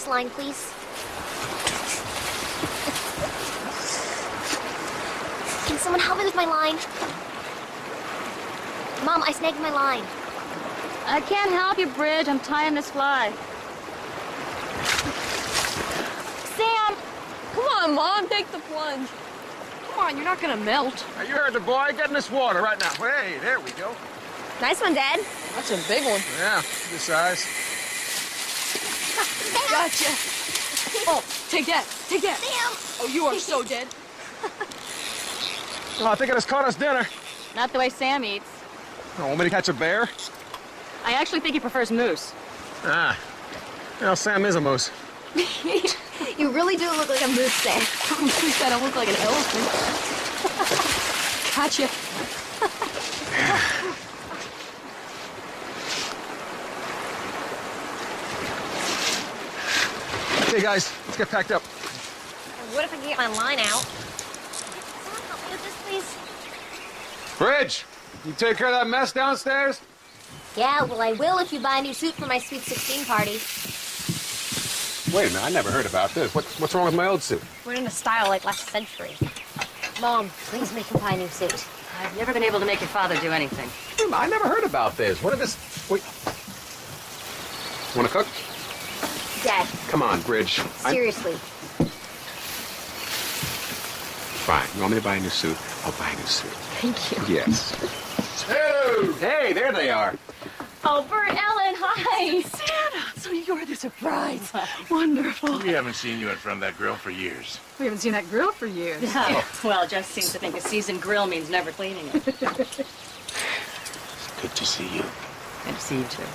this line, please? Can someone help me with my line? Mom, I snagged my line. I can't help you, Bridge. I'm tying this fly. Sam! Come on, Mom, take the plunge. Come on, you're not gonna melt. Now, you heard the boy. Get in this water right now. Hey, there we go. Nice one, Dad. That's a big one. Yeah, this size. Gotcha. Oh, take that. Take that. Sam! Oh, you are so dead. Oh, I think it has caught us dinner. Not the way Sam eats. Oh, want me to catch a bear? I actually think he prefers moose. Ah. Well, Sam is a moose. You really do look like a moose, Sam. At least I don't look like an elephant. Gotcha. Okay, guys, let's get packed up. What if I can get my line out? Someone help me with this, please? Bridge, you take care of that mess downstairs? Yeah, well, I will if you buy a new suit for my Sweet 16 party. Wait a minute, I never heard about this. What's wrong with my old suit? We're in a style like last century. Mom, please make him buy a new suit. I've never been able to make your father do anything. I never heard about this. What is this? Wait. Want to cook? Dad, Come on, Bridge. seriously. Fine. You want me to buy a new suit? I'll buy a new suit. Thank you. Yes. Hey, there they are. Oh, Bert, Ellen, hi! Santa, so you're the surprise. Wonderful. We haven't seen you in front of that grill for years. We haven't seen that grill for years. Well, Jess seems to think a seasoned grill means never cleaning it. It's good to see you. Good to see you, too.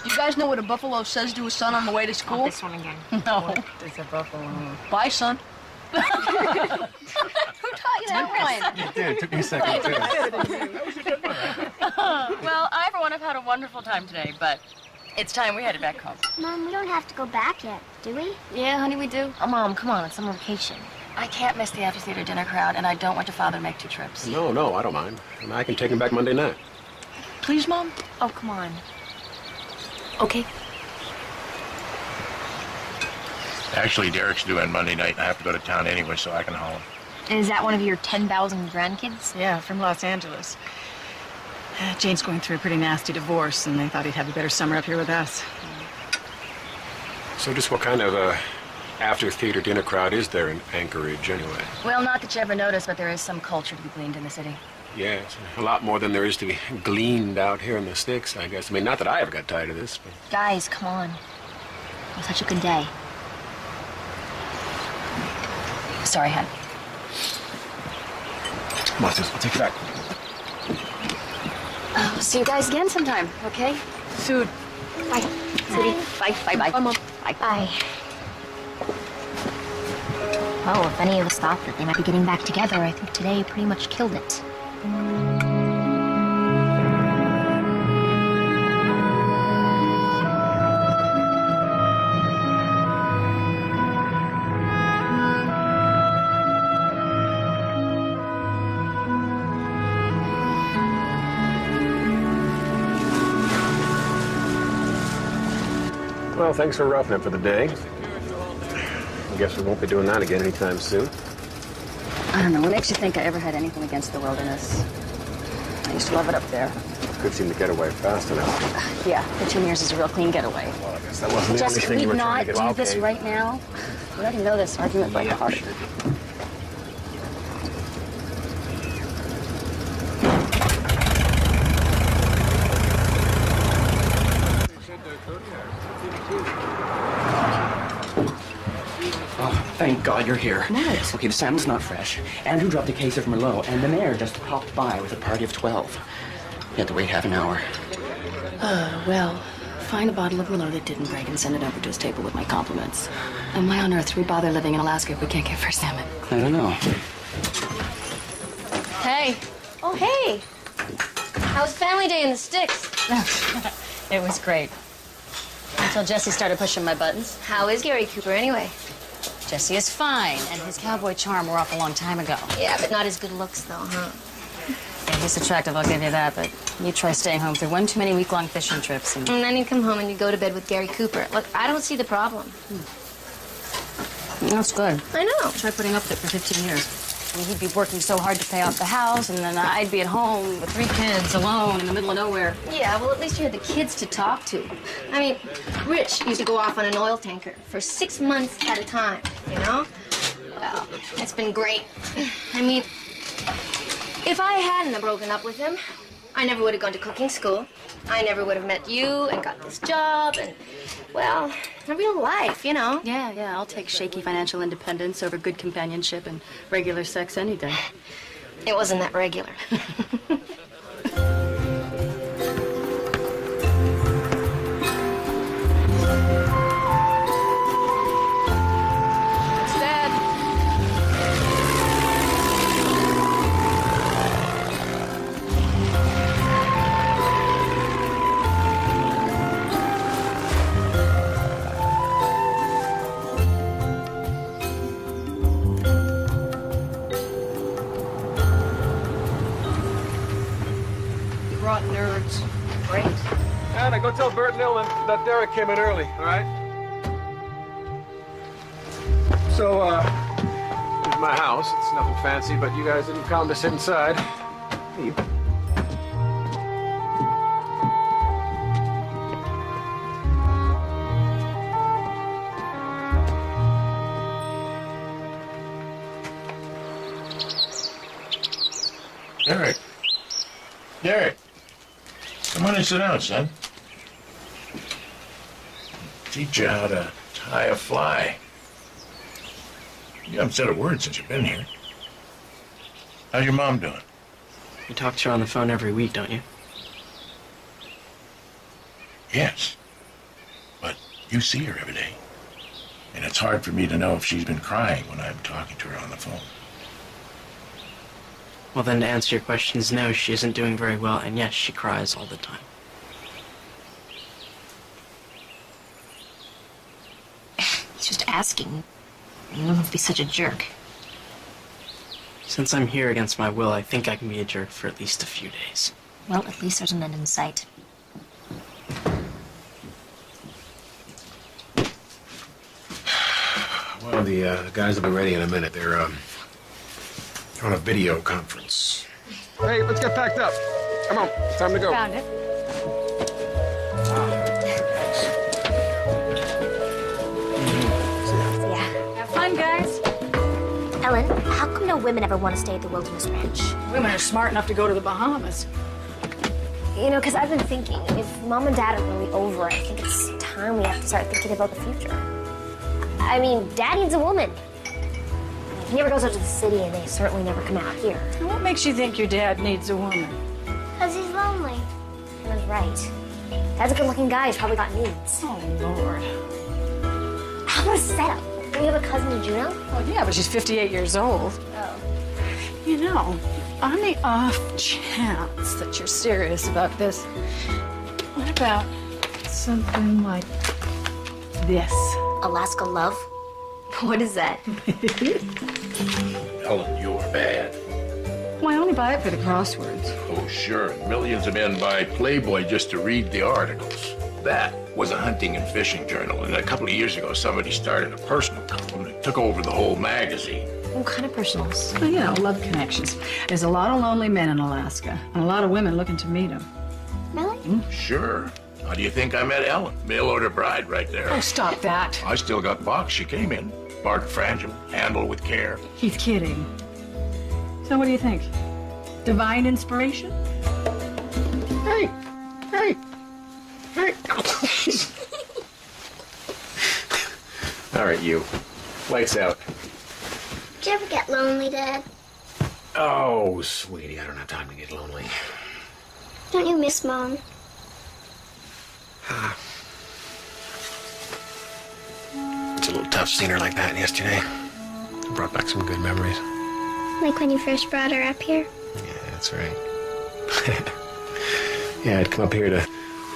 You guys know what a buffalo says to his son on the way to school? This one again. No, it's a buffalo. Bye, son. Who taught you that one? You did. It took me a second, too. Well, I, for one, have had a wonderful time today, but it's time we headed back home. Mom, we don't have to go back yet, do we? Yeah, honey, we do. Oh, Mom, come on, it's summer vacation. I can't miss the after-theater dinner crowd, and I don't want your father to make 2 trips. No, I don't mind. And I can take him back Monday night. Please, Mom? Oh, come on. Okay. Actually, Derek's due on Monday night, and I have to go to town anyway, so I can haul him. Is that one of your 10,000 grandkids? Yeah, from Los Angeles. Jane's going through a pretty nasty divorce, and they thought he'd have a better summer up here with us. So just what kind of after-theater dinner crowd is there in Anchorage, anyway? Well, not that you ever noticed, but there is some culture to be gleaned in the city. Yeah, it's a lot more than there is to be gleaned out here in the sticks, I guess. I mean, not that I ever got tired of this, but... Guys, come on. It was such a good day. Sorry, hon. Come on, sis, I'll take you back. We'll see you guys again sometime, okay? Soon. Bye. Sweetie. Bye, bye, bye. Bye, Mom. Bye. Bye. Well, if any of us thought that they might be getting back together, I think today pretty much killed it. Well, thanks for roughing it for the day. I guess we won't be doing that again anytime soon. I don't know. What makes you think I ever had anything against the wilderness? I used to love it up there. Could seem to get away fast enough. Yeah, 15 years is a real clean getaway. Well, I guess that wasn't the Jess, only can thing we you were not trying to get. do this right now? We already know this argument by heart. Oh, thank God you're here. What? Okay, the salmon's not fresh. Andrew dropped a case of Merlot, and the mayor just popped by with a party of 12. You had to wait half an hour. Well, find a bottle of Merlot that didn't break and send it over to his table with my compliments. And why on earth do we bother living in Alaska if we can't get fresh salmon? I don't know. Hey. Oh, hey. How was family day in the sticks? It was great. Until Jesse started pushing my buttons. How is Gary Cooper anyway? Jesse is fine, and his cowboy charm wore off a long time ago. Yeah, but not his good looks, though, huh? Yeah, he's attractive, I'll give you that, but you try staying home through one too many week-long fishing trips and... And then you come home and you go to bed with Gary Cooper. Look, I don't see the problem. That's good. I know. Try putting up with it for 15 years. I mean, he'd be working so hard to pay off the house, and then I'd be at home with 3 kids alone in the middle of nowhere. Yeah, well, at least you had the kids to talk to. I mean, Rich used to go off on an oil tanker for 6 months at a time, you know? Well, it's been great. I mean, if I hadn't have broken up with him, I never would have gone to cooking school. I never would have met you and got this job and, well, a real life, you know? Yeah, I'll take shaky financial independence over good companionship and regular sex any day. It wasn't that regular. Nerds. Great. Anna, go tell Bert and Ellen that Derek came in early, all right? So, this is my house. It's nothing fancy, but you guys didn't come to sit inside. Leave. Derek. Come on and sit down, son. Teach you how to tie a fly. You haven't said a word since you've been here. How's your mom doing? You talk to her on the phone every week, don't you? Yes. But you see her every day. And it's hard for me to know if she's been crying when I'm talking to her on the phone. Well, then to answer your questions, no, she isn't doing very well, and yes, she cries all the time. He's just asking. You don't have to be such a jerk. Since I'm here against my will, I think I can be a jerk for at least a few days. Well, at least there's an end in sight. Well, the guys will be ready in a minute. They're on a video conference. Hey, let's get packed up. Come on, it's time to go. Found it. Yeah. Have fun, guys. Ellen, how come no women ever want to stay at the Wilderness Ranch? Women are smart enough to go to the Bahamas. You know, because I've been thinking, if Mom and Dad are really over, I think it's time we have to start thinking about the future. I mean, Dad needs a woman. He never goes out to the city, and they certainly never come out here. And what makes you think your dad needs a woman? Because he's lonely. That's right. Dad's a good-looking guy. He's probably got needs. Oh, Lord. How about a setup? Do you have a cousin in Juneau? Well, yeah, but she's 58 years old. Oh. You know, on the off chance that you're serious about this, what about something like this? Alaska Love? What is that? Ellen, you're bad. Well, I only buy it for the crosswords. Oh, sure. Millions of men buy Playboy just to read the articles. That was a hunting and fishing journal, and a couple of years ago, somebody started a personal column that took over the whole magazine. What kind of personals? Well, you know, love connections. There's a lot of lonely men in Alaska, and a lot of women looking to meet them. Really? Sure. How do you think I met Ellen? Mail order bride right there. Oh, stop that. I still got the box she came in. Bark fragile, handle with care. He's kidding. So what do you think? Divine inspiration? Hey! All right, you. Lights out. Did you ever get lonely, Dad? Oh, sweetie, I don't have time to get lonely. Don't you miss Mom? It's a little tough seeing her like that yesterday. It brought back some good memories. Like when you first brought her up here? Yeah, that's right. Yeah, I'd come up here to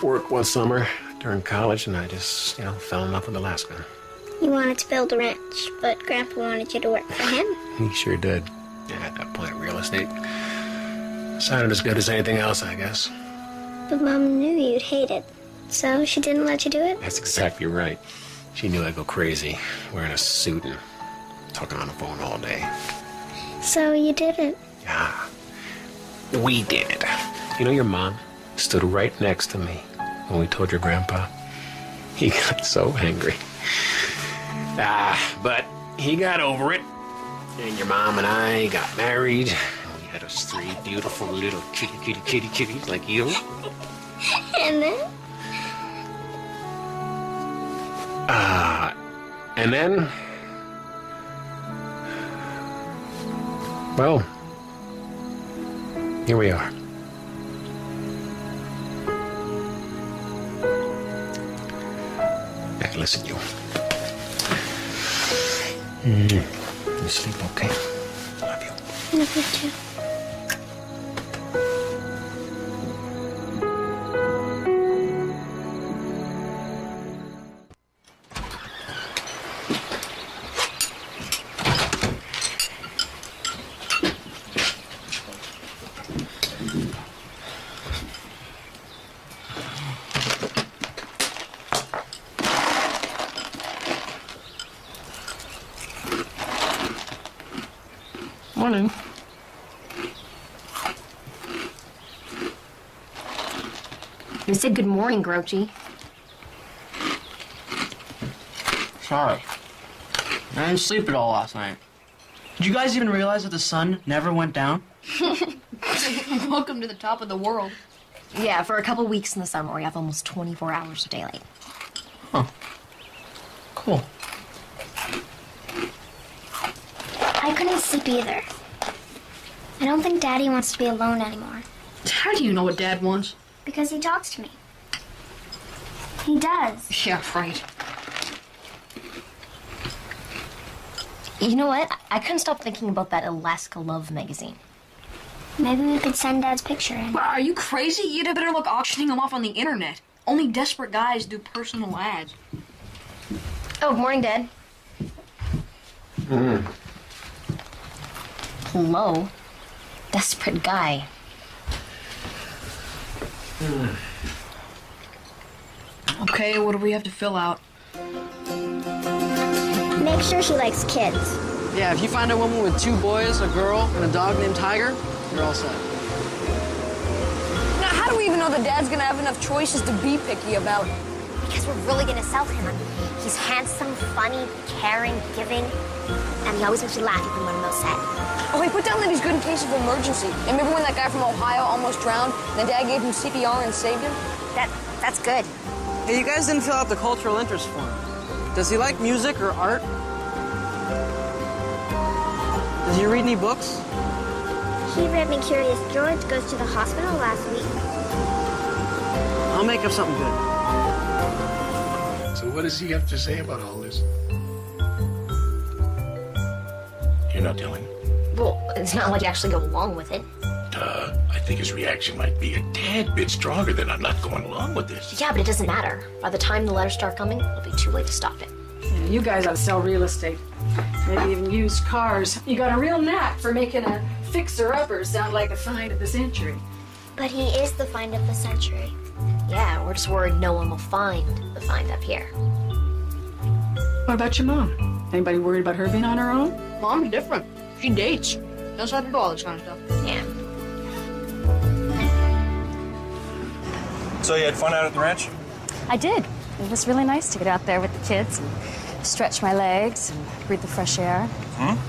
work one summer during college, and I just, fell in love with Alaska. You wanted to build a ranch, but Grandpa wanted you to work for him? He sure did. Yeah, at that point, real estate Sounded as good as anything else, I guess. But Mom knew you'd hate it, so she didn't let you do it? That's exactly right. She knew I'd go crazy, wearing a suit and talking on the phone all day. So you did it? Yeah, we did it. You know, your mom stood right next to me when we told your grandpa. He got so angry. But he got over it. And your mom and I got married. And we had us 3 beautiful little kitties like you. And then? And then... Well, here we are. Hey, listen, you. You sleep okay? Love you. Love you too. Morning. You said good morning, Grouchy. Sorry. I didn't sleep at all last night. Did you guys even realize that the sun never went down? Welcome to the top of the world. Yeah, for a couple weeks in the summer, we have almost 24 hours of daylight. Huh. Cool. I couldn't sleep either. I don't think Daddy wants to be alone anymore. How do you know what Dad wants? Because he talks to me. He does. Yeah, right. You know what? I couldn't stop thinking about that Alaska Love magazine. Maybe we could send Dad's picture in. Are you crazy? You'd have better look auctioning them off on the internet. Only desperate guys do personal ads. Oh, good morning, Dad. Hello? Desperate guy. Okay, what do we have to fill out? Make sure she likes kids. Yeah, if you find a woman with 2 boys, a girl, and a dog named Tiger, you're all set. Now, how do we even know that Dad's gonna have enough choices to be picky about? Because we're really gonna sell him. He's handsome, funny, caring, giving, and he always makes you laugh even when I'm upset. Oh, he put down that he's good in case of emergency. And remember when that guy from Ohio almost drowned, and then Dad gave him CPR and saved him? That's good. Hey, you guys didn't fill out the cultural interest form. Does he like music or art? Does he read any books? He read me Curious George Goes to the Hospital last week. I'll make up something good. So what does he have to say about all this? You're not telling him? Well, it's not like you actually go along with it. I think his reaction might be a tad bit stronger than I'm not going along with this. Yeah, but it doesn't matter. By the time the letters start coming, it'll be too late to stop it. Yeah, you guys ought to sell real estate. Maybe even used cars. You got a real knack for making a fixer-upper sound like a find of the century. But he is the find of the century. Yeah, we're just worried no one will find the find up here. What about your mom? Anybody worried about her being on her own? Mom's different. She dates. Knows how to do all this kind of stuff. Yeah. So you had fun out at the ranch? I did. It was really nice to get out there with the kids and stretch my legs and breathe the fresh air.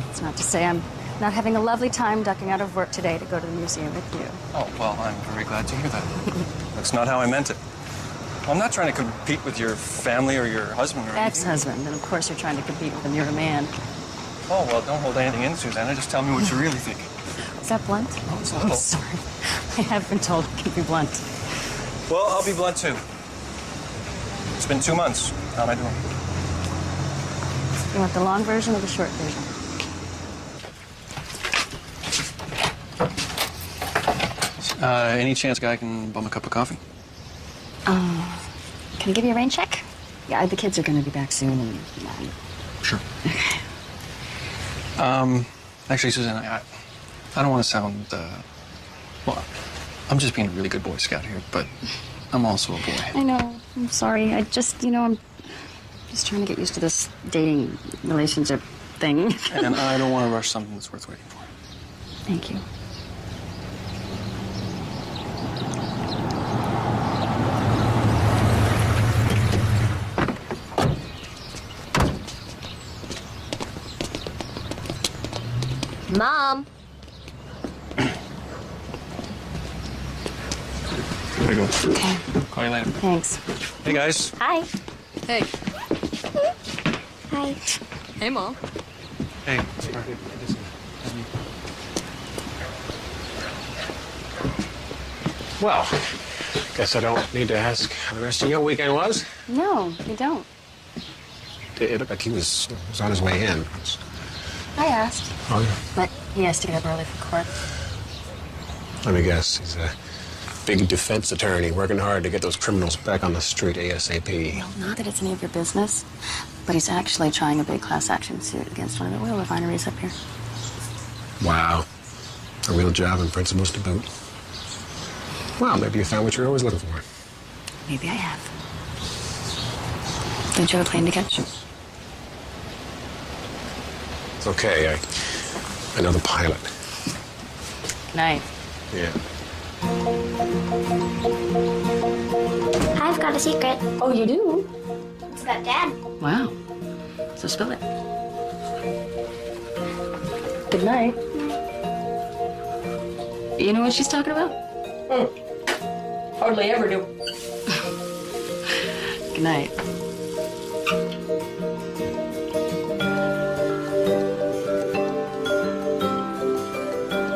It's not to say I'm not having a lovely time ducking out of work today to go to the museum with you. Oh, well, I'm very glad to hear that. That's not how I meant it. I'm not trying to compete with your family or your husband or anything. Ex-husband, and of course you're trying to compete with him. You're a man. Oh, well, don't hold anything in, Susanna. Just tell me what you really think. Is that blunt? Oh, it's a I'm little. sorry. I have been told it can be blunt. Well, I'll be blunt, too. It's been 2 months. How am I doing? You want the long version or the short version? Any chance Guy can bum a cup of coffee? Can I give you a rain check? Yeah, the kids are going to be back soon. And, Sure. Actually, Susanna, I don't want to sound Well, I'm just being a really good Boy Scout here, but I'm also a boy. I know. I'm sorry. I'm just trying to get used to this dating relationship thing. And I don't want to rush something that's worth waiting for. Thank you. Mom. Gotta go. Okay. Call you later. Thanks. Hey, guys. Hi. Hey. Hi. Hey, Mom. Hey. Well, guess I don't need to ask how the rest of your weekend was. No, you don't. It looked like he was on his way in. I asked. Oh, yeah. But he has to get up early for court. Let me guess. He's a big defense attorney working hard to get those criminals back on the street ASAP. Well, not that it's any of your business, but he's actually trying a big class action suit against one of the oil refineries up here. Wow. A real job and principles to boot. Well, maybe you found what you're always looking for. Maybe I have. Don't you have a plane to catch? It's okay. I know the pilot. Good night. Yeah. I've got a secret. Oh, you do? It's about Dad. Wow. So spill it. Good night. You know what she's talking about? Hardly ever do. Good night.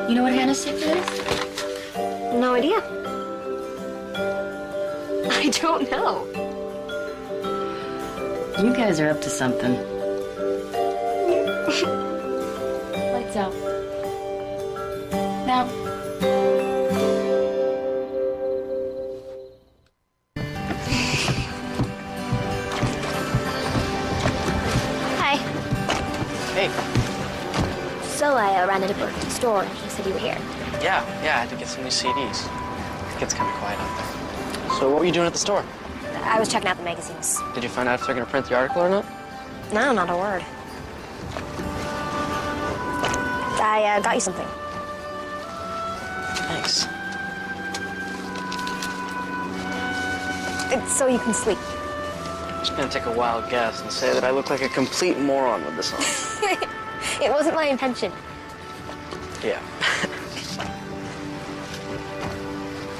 You know what Hannah's secret is? No idea. I don't know. You guys are up to something. Lights out. Now. Hi. Hey. So I ran into Burke at the store and he said you were here. Yeah, I had to get some new CDs. It gets kind of quiet out there. So what were you doing at the store? I was checking out the magazines. Did you find out if they're going to print the article or not? No, not a word. I got you something. Thanks. It's so you can sleep. I'm just going to take a wild guess and say that I look like a complete moron with this on. It wasn't my intention. Yeah.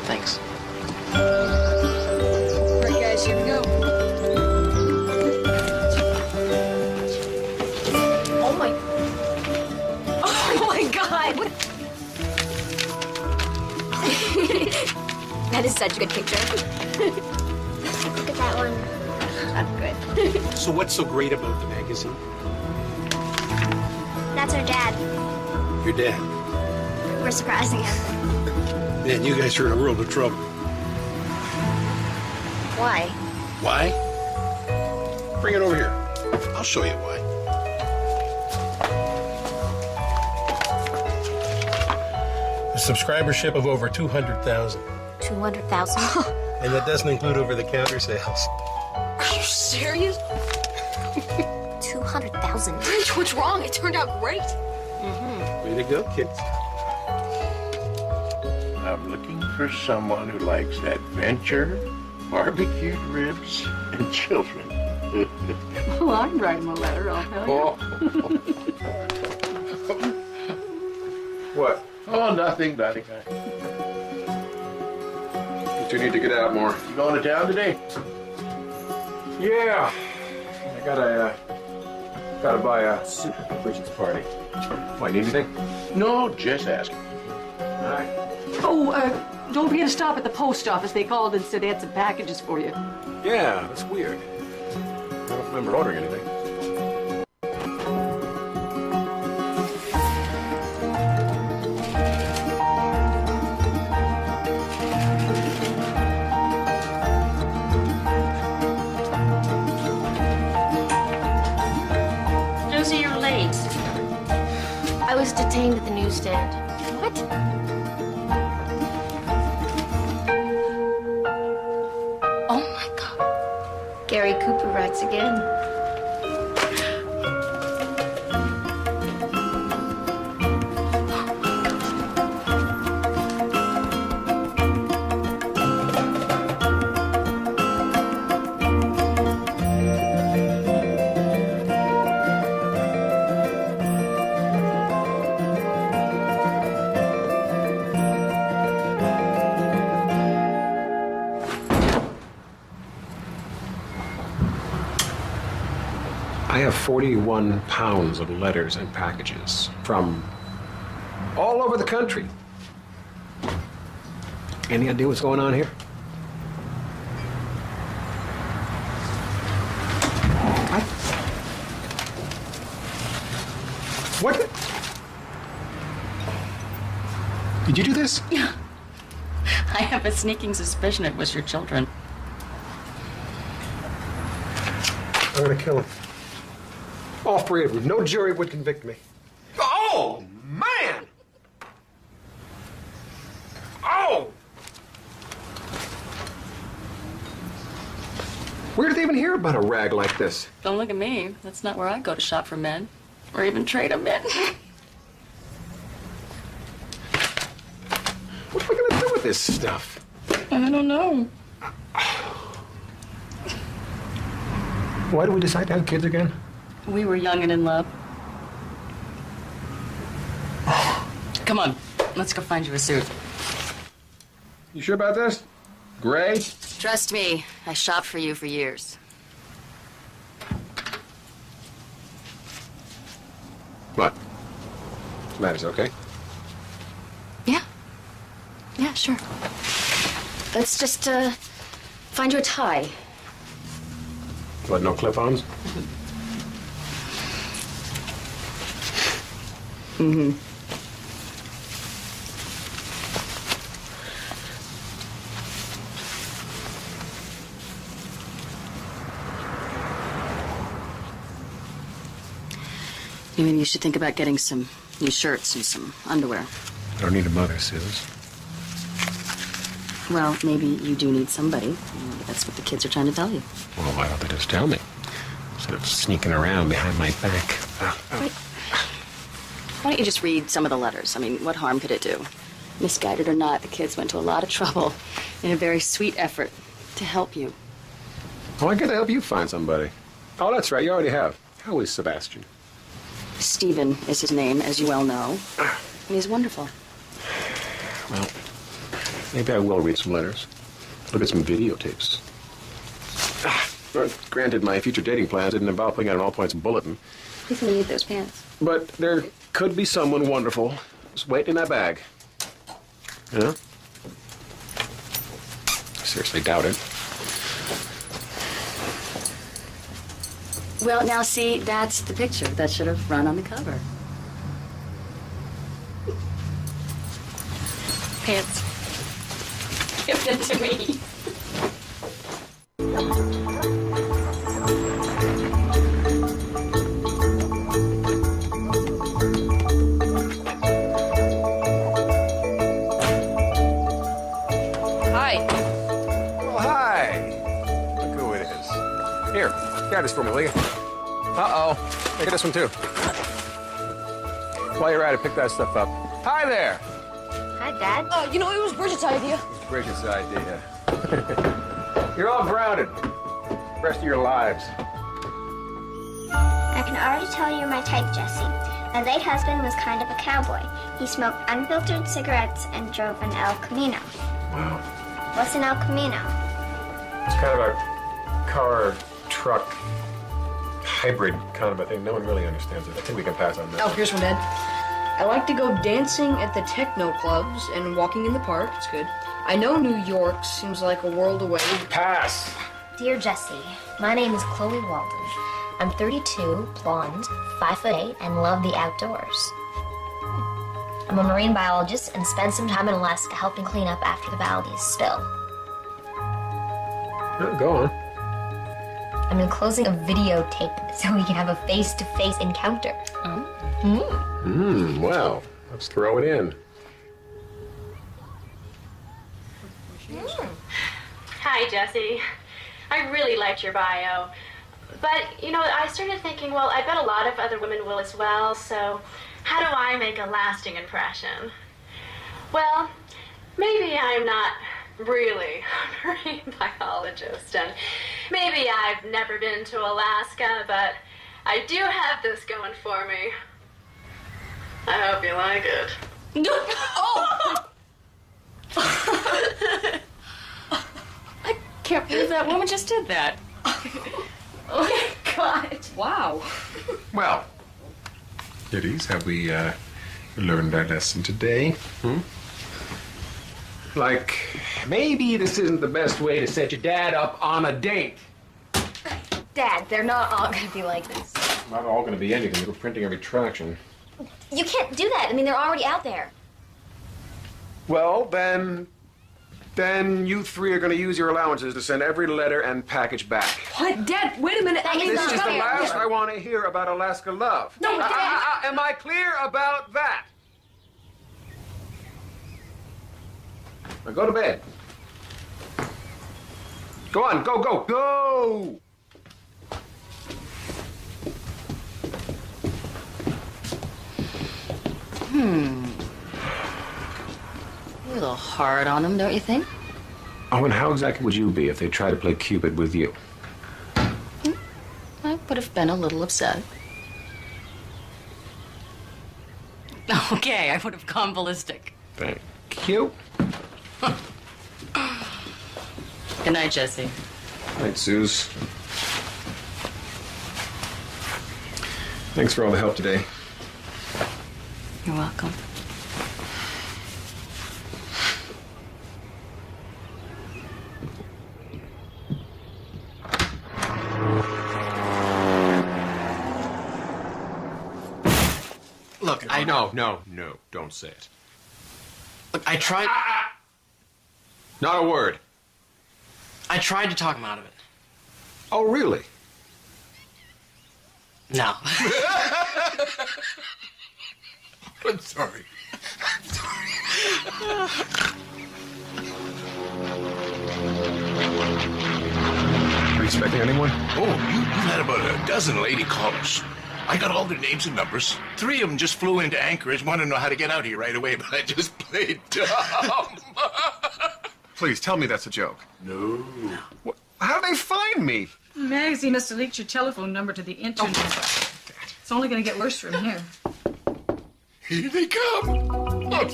Thanks. All right, guys, here we go. Oh my God! That is such a good picture. Look at that one. That's good. So what's so great about the magazine? That's our dad. Your dad. We're surprising him. Man, you guys are in a world of trouble. Why? Why? Bring it over here. I'll show you why. A subscribership of over 200,000. 200,000. And that doesn't include over-the-counter sales. Are you serious? 200,000. What's wrong? It turned out great. Way to go, kids. I'm looking for someone who likes adventure, barbecued ribs, and children. Well, I'm writing a letter, I'll tell you. What? Oh, nothing. But you need to get out more. You going to town today? Yeah. I gotta buy a suit for Bridget's party. Why, need anything? No, just asking. All right. Oh, don't forget to stop at the post office. They called and said they had some packages for you. Yeah, that's weird. I don't remember ordering anything. Josie, you're late. I was detained at the newsstand. What? Gary Cooper writes again. I have 41 pounds of letters and packages from all over the country. Any idea what's going on here? What? Did you do this? Yeah. I have a sneaking suspicion it was your children. I'm gonna kill him. All three of them. No jury would convict me. Oh, man! Oh! Where did they even hear about a rag like this? Don't look at me. That's not where I go to shop for men. Or even trade them in. What am I gonna do with this stuff? I don't know. Why did we decide to have kids again? We were young and in love. Come on, let's go find you a suit. You sure about this? Gray? Trust me, I shopped for you for years. What? Matters, okay? Yeah. Yeah, sure. Let's just, find you a tie. What, no clip-ons? Mm-hmm. Maybe you should think about getting some new shirts and some underwear. I don't need a mother, Suze. Well, maybe you do need somebody. Maybe that's what the kids are trying to tell you. Well, why don't they just tell me? Instead of sneaking around behind my back. Wait. Why don't you just read some of the letters? I mean, what harm could it do? Misguided or not, the kids went to a lot of trouble in a very sweet effort to help you. Oh, I get to help you find somebody. Oh, that's right, you already have. How is Sebastian? Stephen is his name, as you well know. And he's wonderful. Well, maybe I will read some letters. Look at some videotapes. Granted, my future dating plans didn't involve putting out an all-points bulletin. He's gonna need those pants. But there could be someone wonderful just waiting in that bag. You know? I seriously doubt it. Well, now see, that's the picture that should have run on the cover. Pants. Give them to me. Hi. Oh, hi. Look who it is. Here, grab this for me, will you? Uh-oh. Take this one, too. While you're at it, pick that stuff up. Hi there. Hi, Dad. You know, it was Bridget's idea. Bridget's idea. You're all grounded. Rest of your lives. I can already tell you're my type, Jesse. My late husband was kind of a cowboy. He smoked unfiltered cigarettes and drove an El Camino. Wow. What's an El Camino? It's kind of a car, truck, hybrid kind of a thing. No one really understands it. I think we can pass on that. Oh, here's one, Dad. I like to go dancing at the techno clubs and walking in the park. It's good. I know New York seems like a world away. Pass. Dear Jesse, my name is Chloe Walden. I'm 32, blonde, 5'8", and love the outdoors. I'm a marine biologist and spent some time in Alaska helping clean up after the Valdez spill. Go on. I'm enclosing a videotape so we can have a face-to-face encounter. Well, let's throw it in. Hi, Jesse. I really liked your bio. But, you know, I started thinking, well, I bet a lot of other women will as well, so how do I make a lasting impression? Well, maybe I'm not really a marine biologist, and maybe I've never been to Alaska, but I do have this going for me. I hope you like it. Oh! I can't believe that woman just did that. Oh my God. Wow. Well, kiddies, have we learned our lesson today? Like, maybe this isn't the best way to set your dad up on a date. Dad, they're not all gonna be like this. Not all going to be anything. We're printing a retraction. You can't do that. I mean, they're already out there. Well, then you three are going to use your allowances to send every letter and package back. What? Dad, wait a minute. This is the last I want to hear about Alaska love. No, Dad. Am I clear about that? Now go to bed. Go on, go, go, go! A little hard on him, don't you think? Oh, and how exactly would you be if they tried to play Cupid with you? I would have been a little upset. Okay, I would have gone ballistic. Thank you. Good night, Jesse. Thanks, Suze. Thanks for all the help today. You're welcome. Look, No, don't say it. Look, I tried... Not a word. I tried to talk him out of it. Oh, really? No. I'm sorry. Are you expecting anyone? Oh, you've had about a dozen lady callers. I got all their names and numbers. 3 of them just flew into Anchorage, wanted to know how to get out here right away, but I just played dumb. Please, tell me that's a joke. No. What? How did they find me? The magazine must have leaked your telephone number to the internet. It's only going to get worse from here. Here they come. Look.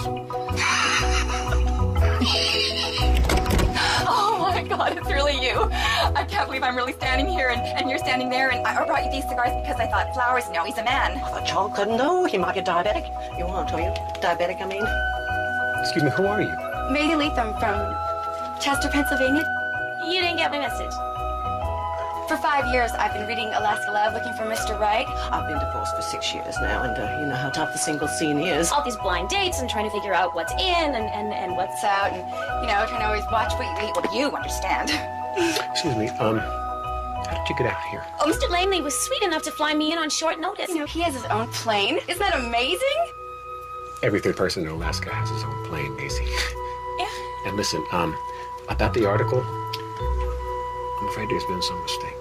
Oh my God, it's really you. I can't believe I'm really standing here and you're standing there, and I brought you these cigars because I thought Flowers, no, he's a man. I thought y'all couldn't know. He might be diabetic. You won't, are you? Diabetic, I mean. Excuse me, who are you? Maisie Latham from Chester, Pennsylvania. You didn't get my message. For 5 years, I've been reading Alaska Love, looking for Mr. Right. I've been divorced for 6 years now, and you know how tough the single scene is. All these blind dates and trying to figure out what's in and what's out, and, you know, trying to always watch what you eat. Well, you understand. Excuse me, how did you get out here? Oh, Mr. Langley was sweet enough to fly me in on short notice. You know, he has his own plane. Isn't that amazing? Every third person in Alaska has his own plane, Maisie. Yeah. And listen, about the article, I'm afraid there's been some mistake.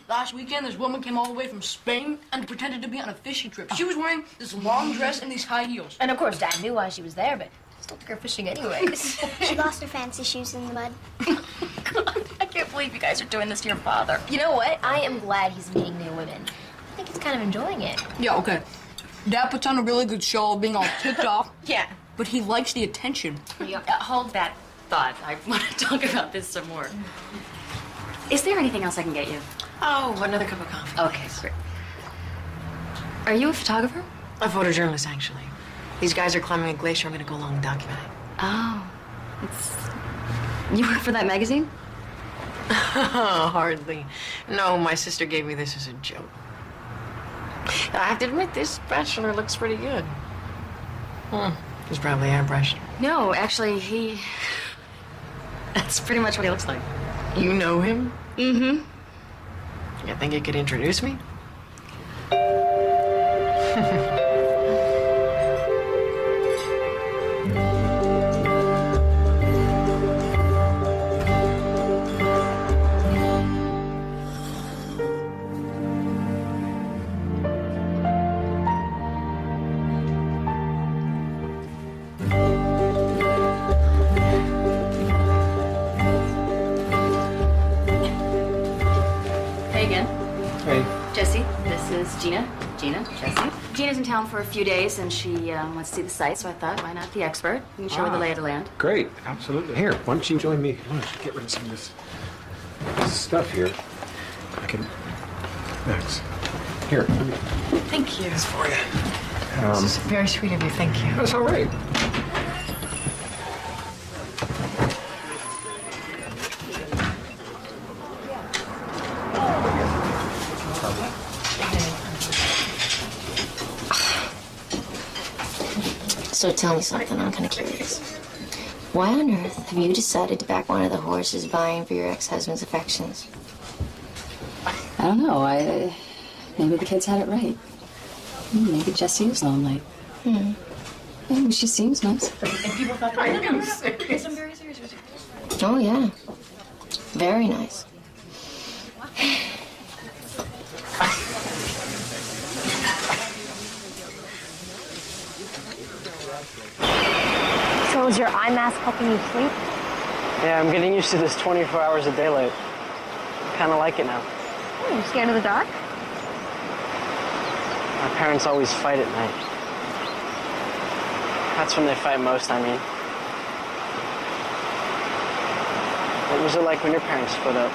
Last weekend, this woman came all the way from Spain and pretended to be on a fishing trip. She was wearing this long dress and these high heels. And of course, Dad knew why she was there, but still took her fishing anyways. She lost her fancy shoes in the mud. God, I can't believe you guys are doing this to your father. You know what? I am glad he's meeting new women. I think he's kind of enjoying it. Yeah, okay. Dad puts on a really good show, being all ticked off. Yeah. But he likes the attention. Hold that thought. I want to talk about this some more. Is there anything else I can get you? Oh, another cup of coffee. Okay, great. Are you a photographer? A photojournalist, actually. These guys are climbing a glacier. I'm going to go along and document it. Oh, you work for that magazine? Hardly. No, my sister gave me this as a joke. I have to admit, this bachelor looks pretty good. He's probably airbrushed. No, actually, that's pretty much what he looks like. You know him? Mm-hmm. You think you could introduce me? Hey again. Hey. Jesse, this is Gina. Jesse. Gina's in town for a few days, and she wants to see the site, so I thought, why not the expert? You can show her the lay of the land. Great, absolutely. Here, why don't you join me? Why don't you get rid of some of this stuff here? I can. Thanks. Here, let me. Thank you. This for you. This is very sweet of you. Thank you. That's all right. So tell me something, I'm kind of curious. Why on earth have you decided to back one of the horses vying for your ex-husband's affections? I don't know. Maybe the kids had it right. Maybe Jessie is lonely. Yeah, she seems nice. And people thought that I was serious. I'm very serious with you. Oh, yeah. Very nice. So is your eye mask helping you sleep? Yeah, I'm getting used to this 24 hours of daylight. I kind of like it now. You scared of the dark? My parents always fight at night. That's when they fight most, I mean. What was it like when your parents split up?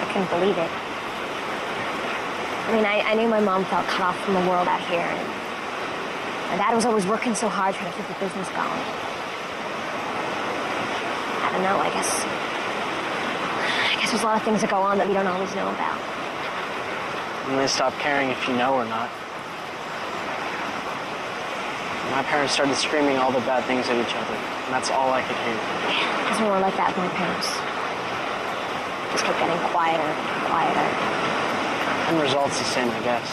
I couldn't believe it. I mean, I knew my mom felt cut off from the world out here, and my dad was always working so hard trying to keep the business going. I don't know, I guess there's a lot of things that go on that we don't always know about. And they stop caring if you know or not. My parents started screaming all the bad things at each other, and that's all I could hear. Yeah, because we were like that with my parents. Just kept getting quieter and quieter. End result's the same, I guess.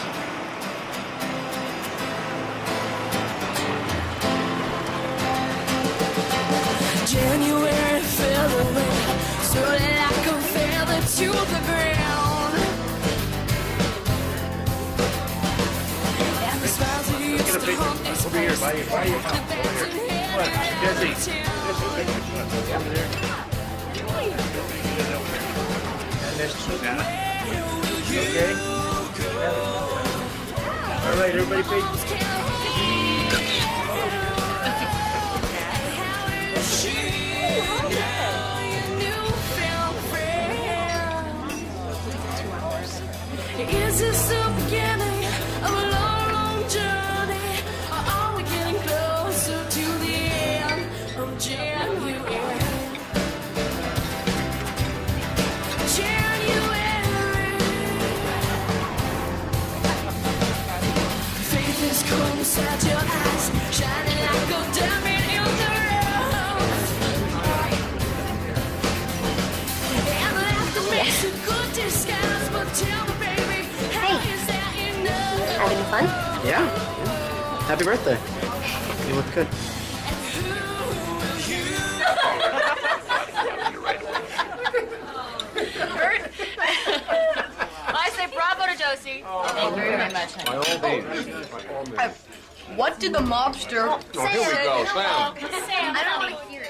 January fell away, slowly like a feather to the ground. And the smiles that used to haunt this Over here, place. by your house. Over here. What? Jesse. Over there. And there's Susanna. Okay? All right, everybody pay. Is this the beginning of a long, long journey? Or are we getting closer to the end of January? January. Faith is cold inside your eyes, shining like a diamond in the rough. And laughter makes a good disguise, but tell me, baby, how is that enough? Having fun? Yeah. Happy birthday. You look good. All much, honey. By all means. By all means. What did the mobster Oh, here we go, Sam. Sam, I don't want to hear it.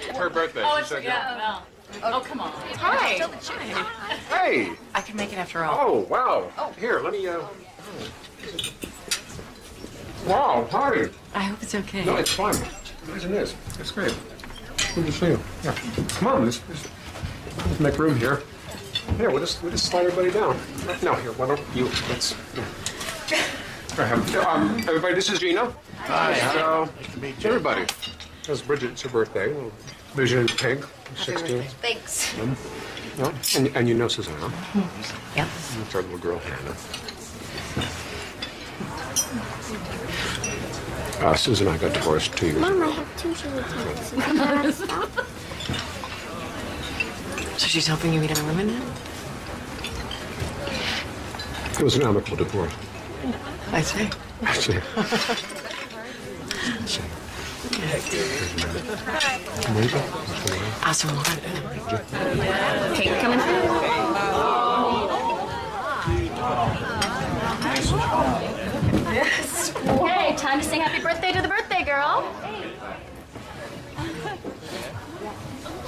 It's her birthday. Oh, She it's, said yeah, well. Oh, come on. Hi. Hey. I can make it after all. Oh, wow. Here, let me, Wow, hi. I hope it's okay. No, it's fine. Isn't it? It's great. Good to see you. Yeah. Come on, let's make room here. Here, we'll just slide everybody down. No, here, why don't you, let's... Everybody, this is Gina. Hi. So, Nice to meet you. everybody. This is Bridget. It's her birthday. Vision in pink. 16. Thanks. No? And you know Susanna. Yep. It's our little girl, Hannah. Susan and I got divorced 2 years Mom, ago. I have 2 chili cakes. Can I stop? So she's helping you meet other women now? It was an amicable divorce. I see. I see. Awesome. Cake coming through. Yes. Hey, time to sing happy birthday to the birthday girl.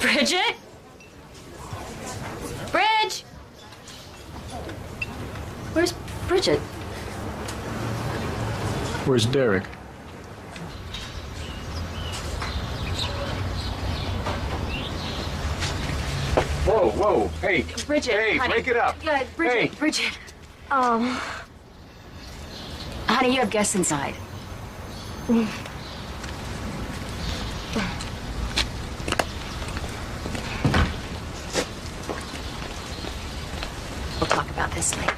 Bridget? Bridge? Where's Bridget? Where's Derek? Whoa, whoa, hey. Bridget, Hey, honey. break it up. Yeah, Bridget, Hey. Bridget. Honey, you have guests inside. We'll talk about this later.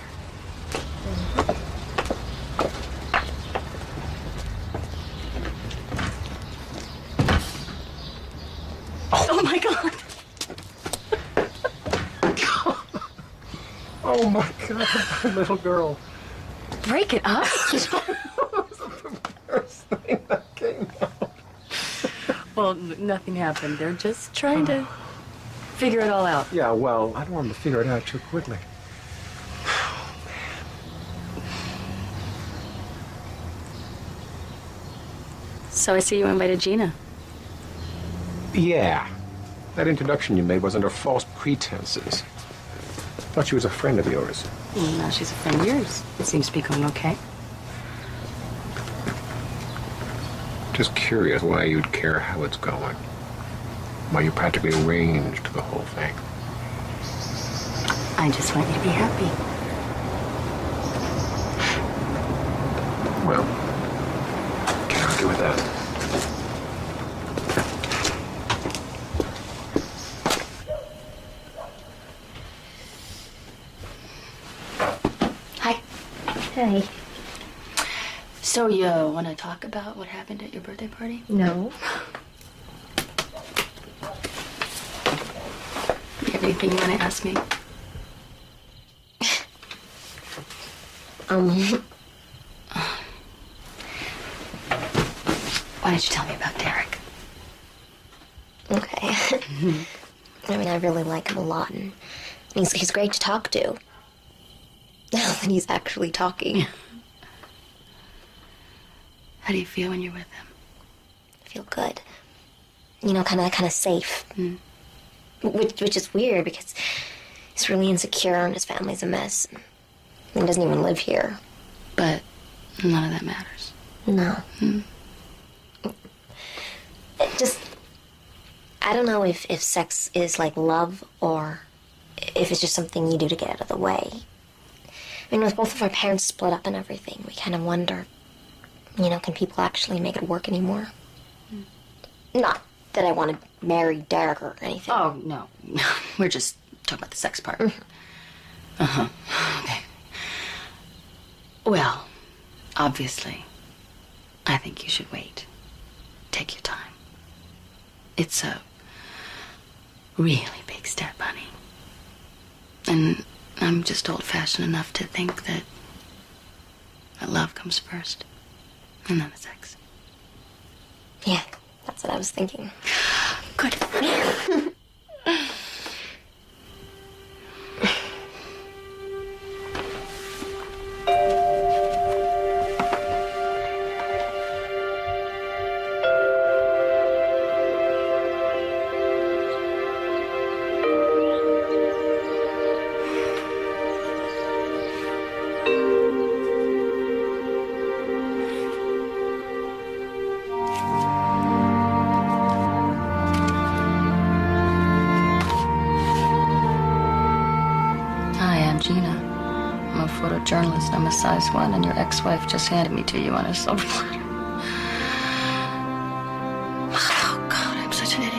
Oh my God. Oh my God, my little girl. Break it up. Well, nothing happened. They're just trying to figure it all out. Yeah, well, I don't want them to figure it out too quickly. So I see you invited Gina. Yeah. That introduction you made was under false pretenses. Thought she was a friend of yours. Well, now she's a friend of yours. It seems to be going okay. Just curious why you'd care how it's going. Why you practically arranged the whole thing. I just want you to be happy. Well, can't argue with that. Hi. Hey. So you want to talk about what happened at your birthday party? No. You have anything you want to ask me? Why don't you tell me about Derek? Okay. I mean, I really like him a lot, and he's great to talk to. Now that he's actually talking. How do you feel when you're with him? I feel good. You know, kind of safe. Which is weird because he's really insecure and his family's a mess. He doesn't even live here. But none of that matters. No. Just, I don't know if sex is like love or if it's just something you do to get out of the way. I mean, with both of our parents split up and everything, we kind of wonder, you know, can people actually make it work anymore? Not that I want to marry Derek or anything. Oh, no. We're just talking about the sex part. Uh-huh. Okay. Well, obviously, I think you should wait. Take your time. It's a really big step, honey. And I'm just old-fashioned enough to think that love comes first, and then the sex. Yeah, that's what I was thinking. Good. Gina. I'm a photojournalist. I'm a size 1, and your ex-wife just handed me to you on a silver platter. Oh, God, I'm such an idiot.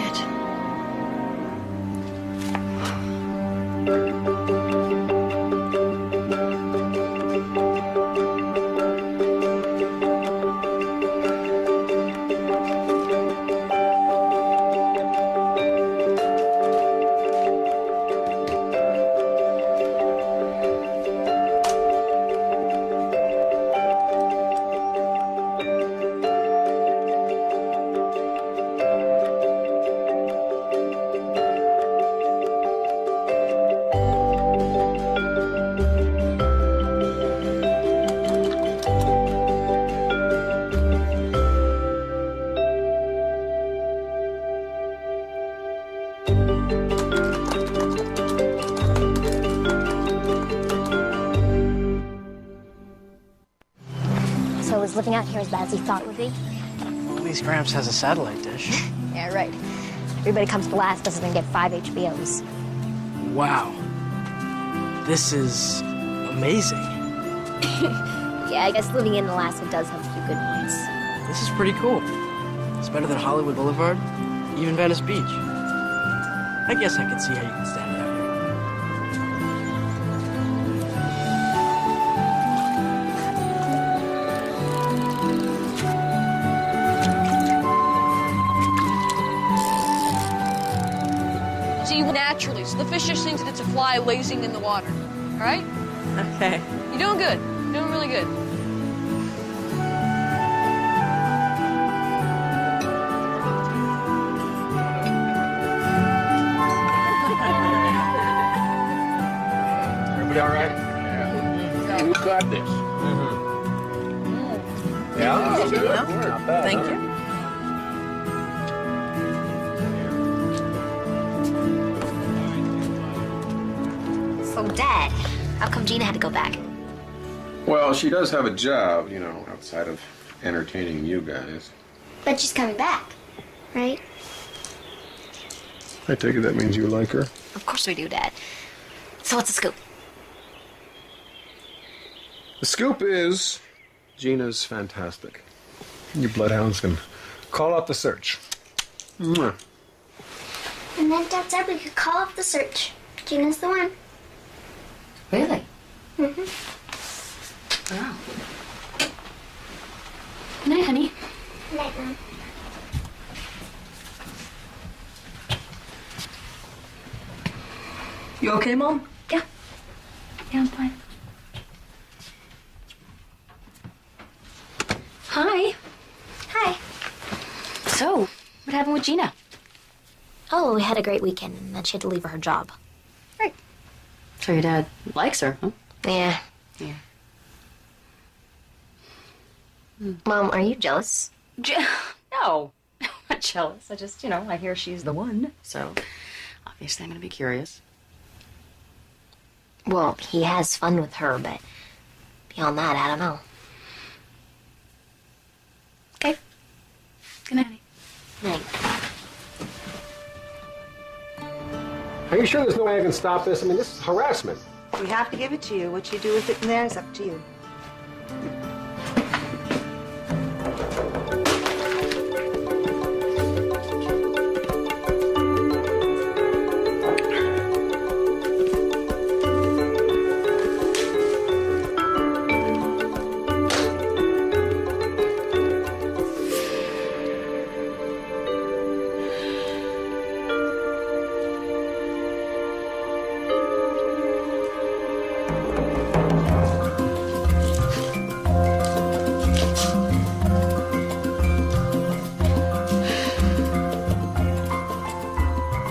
So is living out here as bad as he thought it would be? Well, at least Gramps has a satellite dish. Yeah, right. Everybody comes to last doesn't even get 5 HBOs. Wow. This is amazing. Yeah, I guess living in Alaska does have a few good ones. This is pretty cool. It's better than Hollywood Boulevard, even Venice Beach. I guess I can see how you can stand it out here. See, naturally, so the fish just thinks that it's a fly lazing in the water. All right? Okay. You're doing good. You're doing really good. Everybody all right? Yeah. Who got this? Yeah? Oh, Good. yeah. Not bad, Thank huh? you. So, Dad, how come Gina had to go back? Well, she does have a job, you know, outside of entertaining you guys. But she's coming back, right? I take it that means you like her? Of course we do, Dad. So what's the scoop? The scoop is Gina's fantastic. You bloodhounds can call out the search. Mwah. And then Dad said we could call off the search. Gina's the one. Really? Mm-hmm. Wow. Good night, honey. Night, Mom. You okay, Mom? Yeah. Yeah, I'm fine. Hi. Hi. So, what happened with Gina? Oh, we had a great weekend, and then she had to leave for her job. So your dad likes her, huh? Yeah. Yeah. Mom, are you jealous? No. I'm not jealous. I just, I hear she's the one. So, obviously I'm going to be curious. Well, he has fun with her, but beyond that, I don't know. Okay. Good night, honey. Night. Are you sure there's no way I can stop this? I mean, this is harassment. We have to give it to you. What you do with it from there is up to you.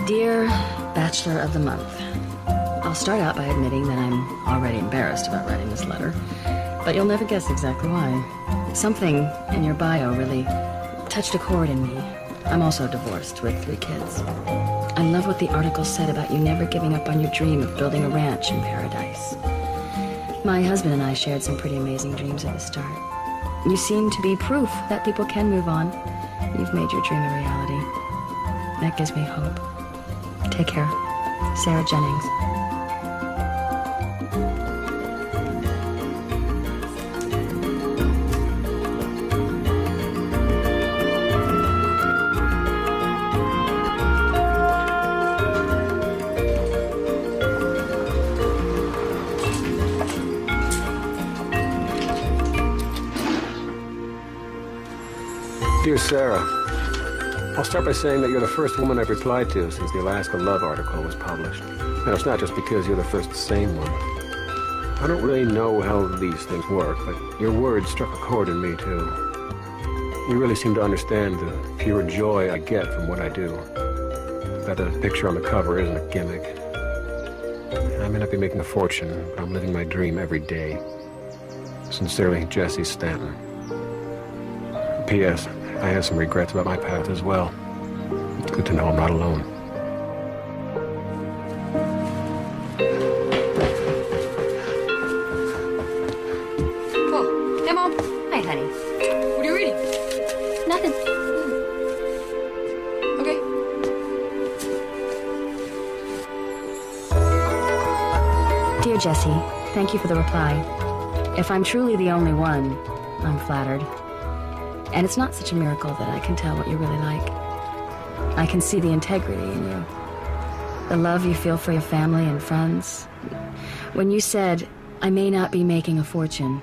Dear Bachelor of the Month, I'll start out by admitting that I'm already embarrassed about writing this letter, but you'll never guess exactly why. Something in your bio really touched a chord in me. I'm also divorced with 3 kids. I love what the article said about you never giving up on your dream of building a ranch in paradise. My husband and I shared some pretty amazing dreams at the start. You seem to be proof that people can move on. You've made your dream a reality. That gives me hope. Take care. Sarah Jennings. Dear Sarah, I'll start by saying that you're the first woman I've replied to since the Alaska Love article was published. And it's not just because you're the first sane one. I don't really know how these things work, but your words struck a chord in me, too. You really seem to understand the pure joy I get from what I do. That the picture on the cover isn't a gimmick. I may not be making a fortune, but I'm living my dream every day. Sincerely, Jesse Stanton. P.S. I have some regrets about my path as well. It's good to know I'm not alone. Oh, hey, Mom. Hi, honey. What are you reading? Nothing. Okay. Dear Jesse, thank you for the reply. If I'm truly the only one, I'm flattered. And it's not such a miracle that I can tell what you're really like. I can see the integrity in you. The love you feel for your family and friends. When you said, I may not be making a fortune,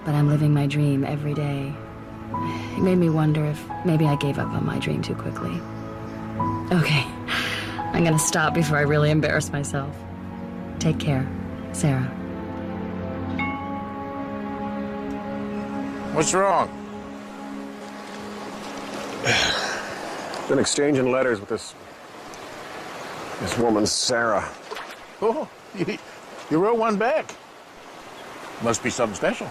but I'm living my dream every day, it made me wonder if maybe I gave up on my dream too quickly. Okay, I'm gonna stop before I really embarrass myself. Take care, Sarah. What's wrong? Been exchanging letters with this woman, Sarah. Oh, you wrote one back. Must be something special.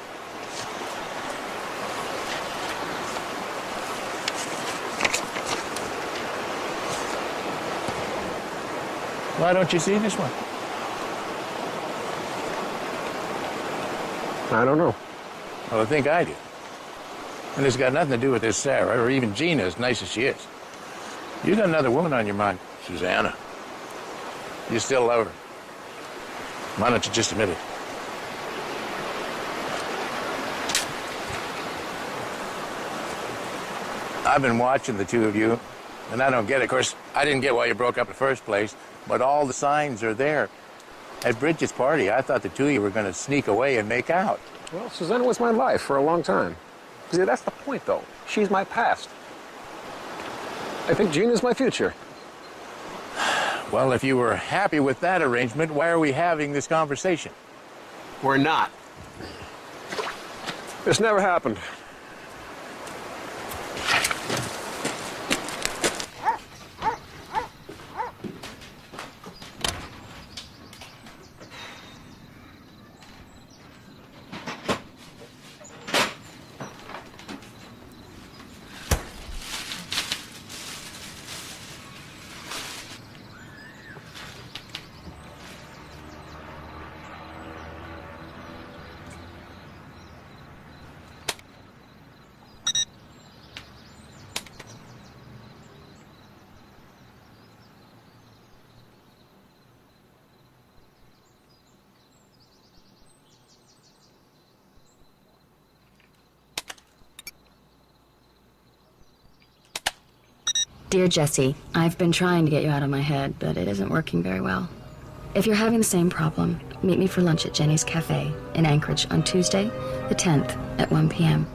Why don't you see this one? I don't know. Well, I think I do. And it's got nothing to do with this Sarah, or even Gina, as nice as she is. You got another woman on your mind, Susanna. You still love her. Why don't you just admit it? I've been watching the two of you, and I don't get it. Of course, I didn't get why you broke up in the first place, but all the signs are there. At Bridget's party, I thought the two of you were going to sneak away and make out. Well, Susanna was my life for a long time. See, that's the point, though. She's my past. I think Gina's my future. Well, if you were happy with that arrangement, why are we having this conversation? We're not. This never happened. Dear Jesse, I've been trying to get you out of my head, but it isn't working very well. If you're having the same problem, meet me for lunch at Jenny's Cafe in Anchorage on Tuesday, the 10th at 1 p.m.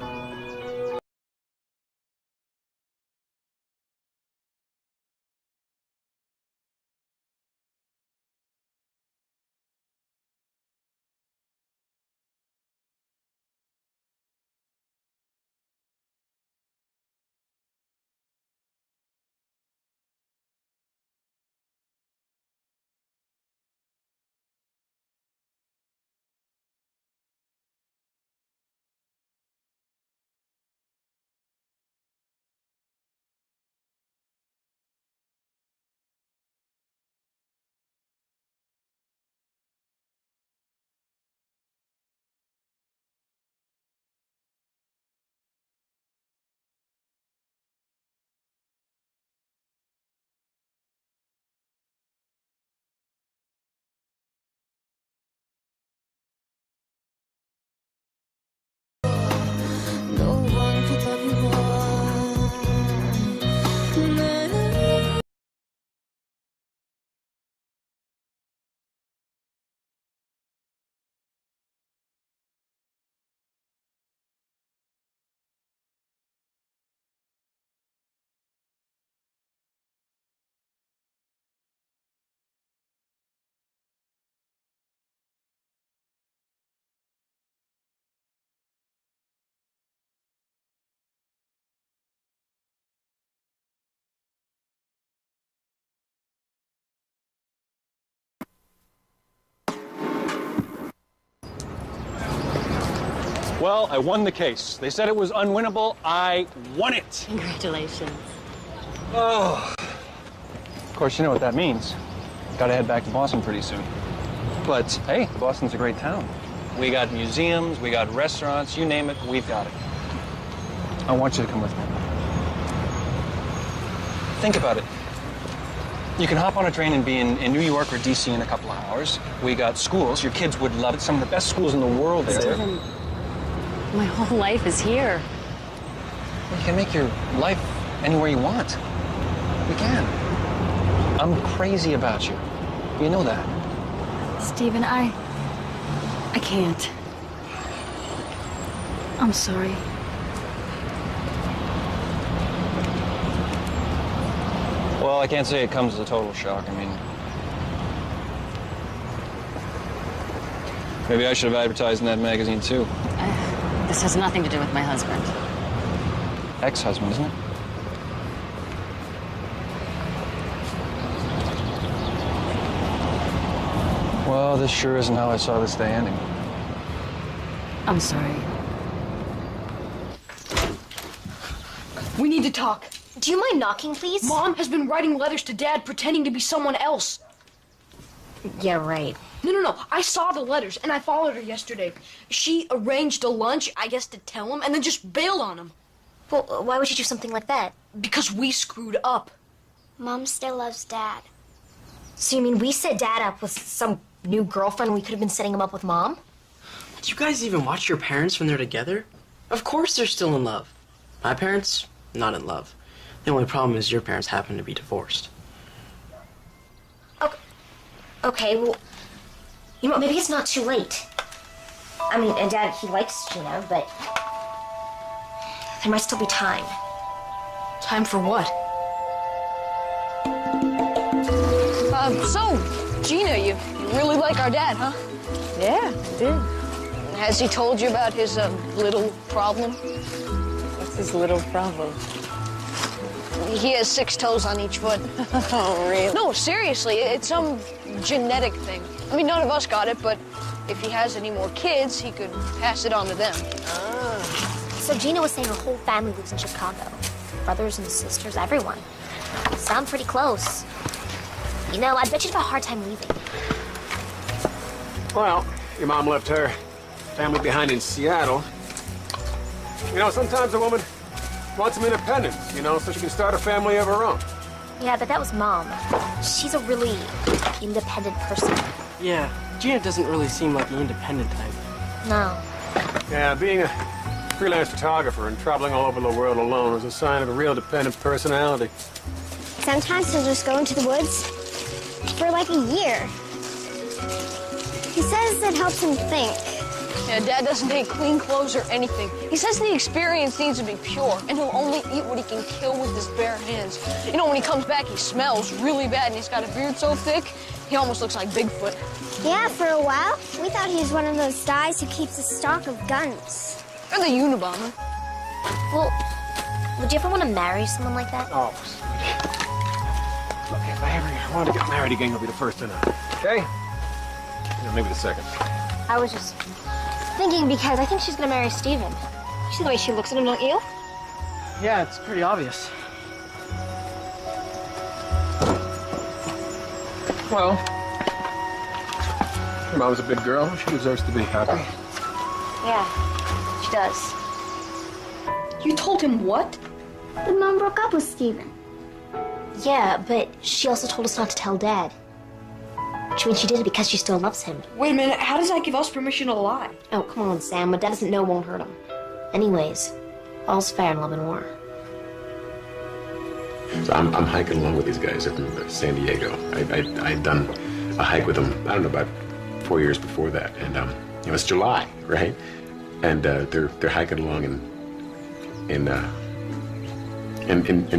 Well, I won the case. They said it was unwinnable. I won it. Congratulations. Oh. Of course, you know what that means. Gotta head back to Boston pretty soon. But, hey, Boston's a great town. We got museums, we got restaurants, you name it, we've got it. I want you to come with me. Think about it. You can hop on a train and be in New York or D.C. in a couple of hours. We got schools. Your kids would love it. Some of the best schools in the world there. Stephen, my whole life is here. You can make your life anywhere you want. You can. I'm crazy about you. You know that. Stephen, I can't. I'm sorry. Well, I can't say it comes as a total shock. I mean, maybe I should have advertised in that magazine, too. This has nothing to do with my husband. Ex-husband, isn't it? Well, this sure isn't how I saw this day ending. I'm sorry. We need to talk. Do you mind knocking, please? Mom has been writing letters to Dad pretending to be someone else. Yeah, right. No. I saw the letters, and I followed her yesterday. She arranged a lunch, I guess, to tell him, and then just bailed on him. Well, why would you do something like that? Because we screwed up. Mom still loves Dad. So you mean we set Dad up with some new girlfriend? We could have been setting him up with Mom? Do you guys even watch your parents when they're together? Of course they're still in love. My parents, not in love. The only problem is your parents happen to be divorced. Okay, well, you know what, maybe it's not too late. I mean, and Dad, he likes Gina, but there might still be time. Time for what? So, Gina, you really like our dad, huh? Yeah, I did. Has he told you about his little problem? What's his little problem? He has 6 toes on each foot. Oh, really? No, seriously, it's some genetic thing. I mean, none of us got it, but if he has any more kids, he could pass it on to them. So Gina was saying her whole family lives in Chicago. Brothers and sisters, everyone. Sound pretty close. You know, I bet you'd have a hard time leaving. Well, your mom left her family behind in Seattle. You know, sometimes a woman wants some independence, you know, so she can start a family of her own. Yeah, but that was Mom. She's a really independent person. Yeah, Gina doesn't really seem like the independent type. No. Yeah, being a freelance photographer and traveling all over the world alone is a sign of a real dependent personality. Sometimes he'll just go into the woods for like a year. He says it helps him think. Yeah, Dad doesn't take clean clothes or anything. He says the experience needs to be pure, and he'll only eat what he can kill with his bare hands. You know, when he comes back, he smells really bad, and he's got a beard so thick, he almost looks like Bigfoot. Yeah, for a while, we thought he was one of those guys who keeps a stock of guns. Or the Unabomber. Well, would you ever want to marry someone like that? Oh, sweetie. Look, if I ever want to get married again, you'll be the first to know. Okay? Yeah, maybe the second. I was just thinking because I think she's gonna marry Steven. You see the way she looks at him, don't you? Yeah, it's pretty obvious. Well, your mom's a big girl. She deserves to be happy. Yeah, she does. You told him what? That Mom broke up with Steven. Yeah, but she also told us not to tell Dad. Which means she did it because she still loves him. Wait a minute, how does that give us permission to lie? Oh, come on, Sam. What Dad doesn't know won't hurt him. Anyways, all's fair in love and war. So I'm hiking along with these guys up in San Diego. I'd done a hike with them, I don't know, about 4 years before that. And it was July, right? And they're hiking along in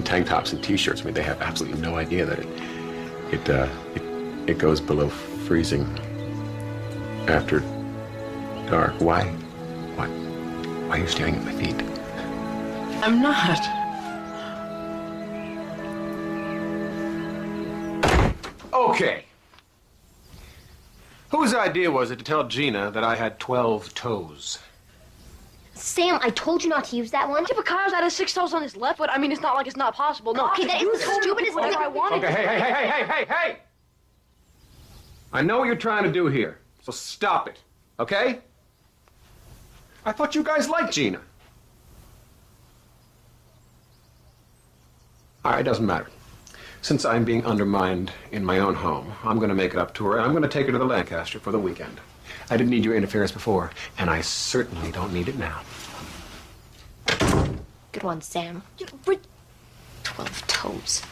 tank tops and t-shirts. I mean, they have absolutely no idea that it goes below freezing after dark. Why are you staring at my feet? I'm not. Okay. Whose idea was it to tell Gina that I had 12 toes? Sam, I told you not to use that one. Yeah, but Kyle's out of 6 toes on his left foot. I mean, it's not like it's not possible. No. Okay, that is the stupidest thing. I wanted. Okay, hey! I know what you're trying to do here, so stop it, okay? I thought you guys liked Gina. All right, it doesn't matter. Since I'm being undermined in my own home, I'm going to make it up to her, and I'm going to take her to the Lancaster for the weekend. I didn't need your interference before, and I certainly don't need it now. Good one, Sam. 12 toes.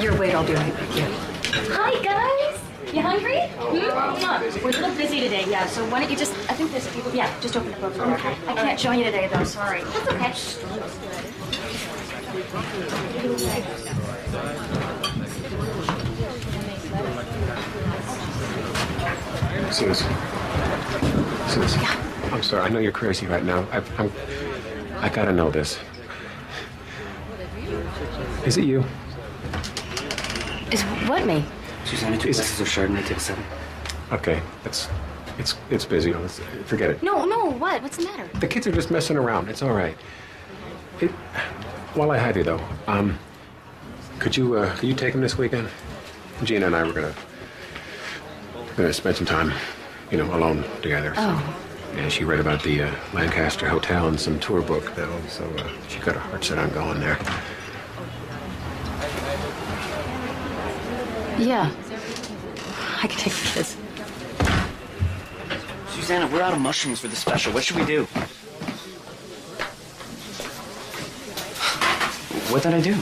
Your weight, I'll do it. Yeah. Hi, guys. You hungry? We're a little busy today, yeah. So why don't you just, I think there's people, yeah, just open the book. Okay. I can't join you today, though. Sorry. That's okay. Susan, I'm sorry. I know you're crazy right now. I gotta know this. Is it you? Is what me? Susanna, 2 glasses of Chardonnay, take a 7. Okay, it's busy. Forget it. No, what? What's the matter? The kids are just messing around. It's all right. While I have you, though, could you take them this weekend? Gina and I were gonna spend some time, alone together. So. Oh. Yeah, she read about the Lancaster Hotel and some tour book, though, so she got her heart set on going there. Yeah. I can take the kids. Susanna, we're out of mushrooms for the special. What should we do? What did I do?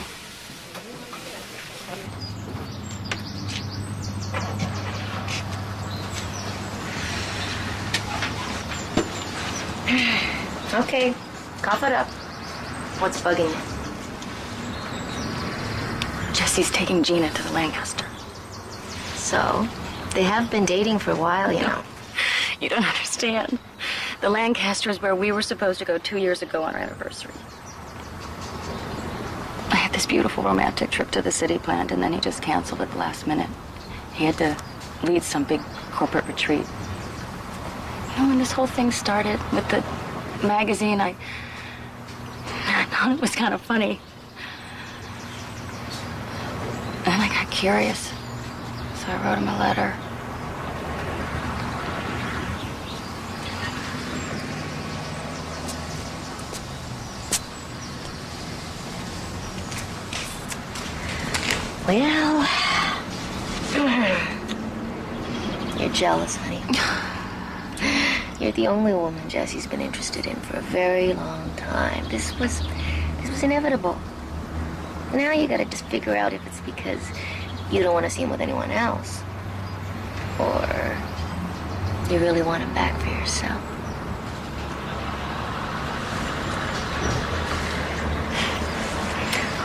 Okay, cough it up. What's bugging you? Jesse's taking Gina to the Lancaster. So, they have been dating for a while, you know. You don't understand. The Lancaster is where we were supposed to go 2 years ago on our anniversary. I had this beautiful romantic trip to the city planned, and then he just canceled at the last minute. He had to lead some big corporate retreat. When this whole thing started with the magazine, I thought it was kind of funny. And I got curious, so I wrote him a letter. Well, you're jealous, honey. You're the only woman Jesse's been interested in for a very long time. This was inevitable. Now you gotta just figure out if it's because you don't want to see him with anyone else, or you really want him back for yourself.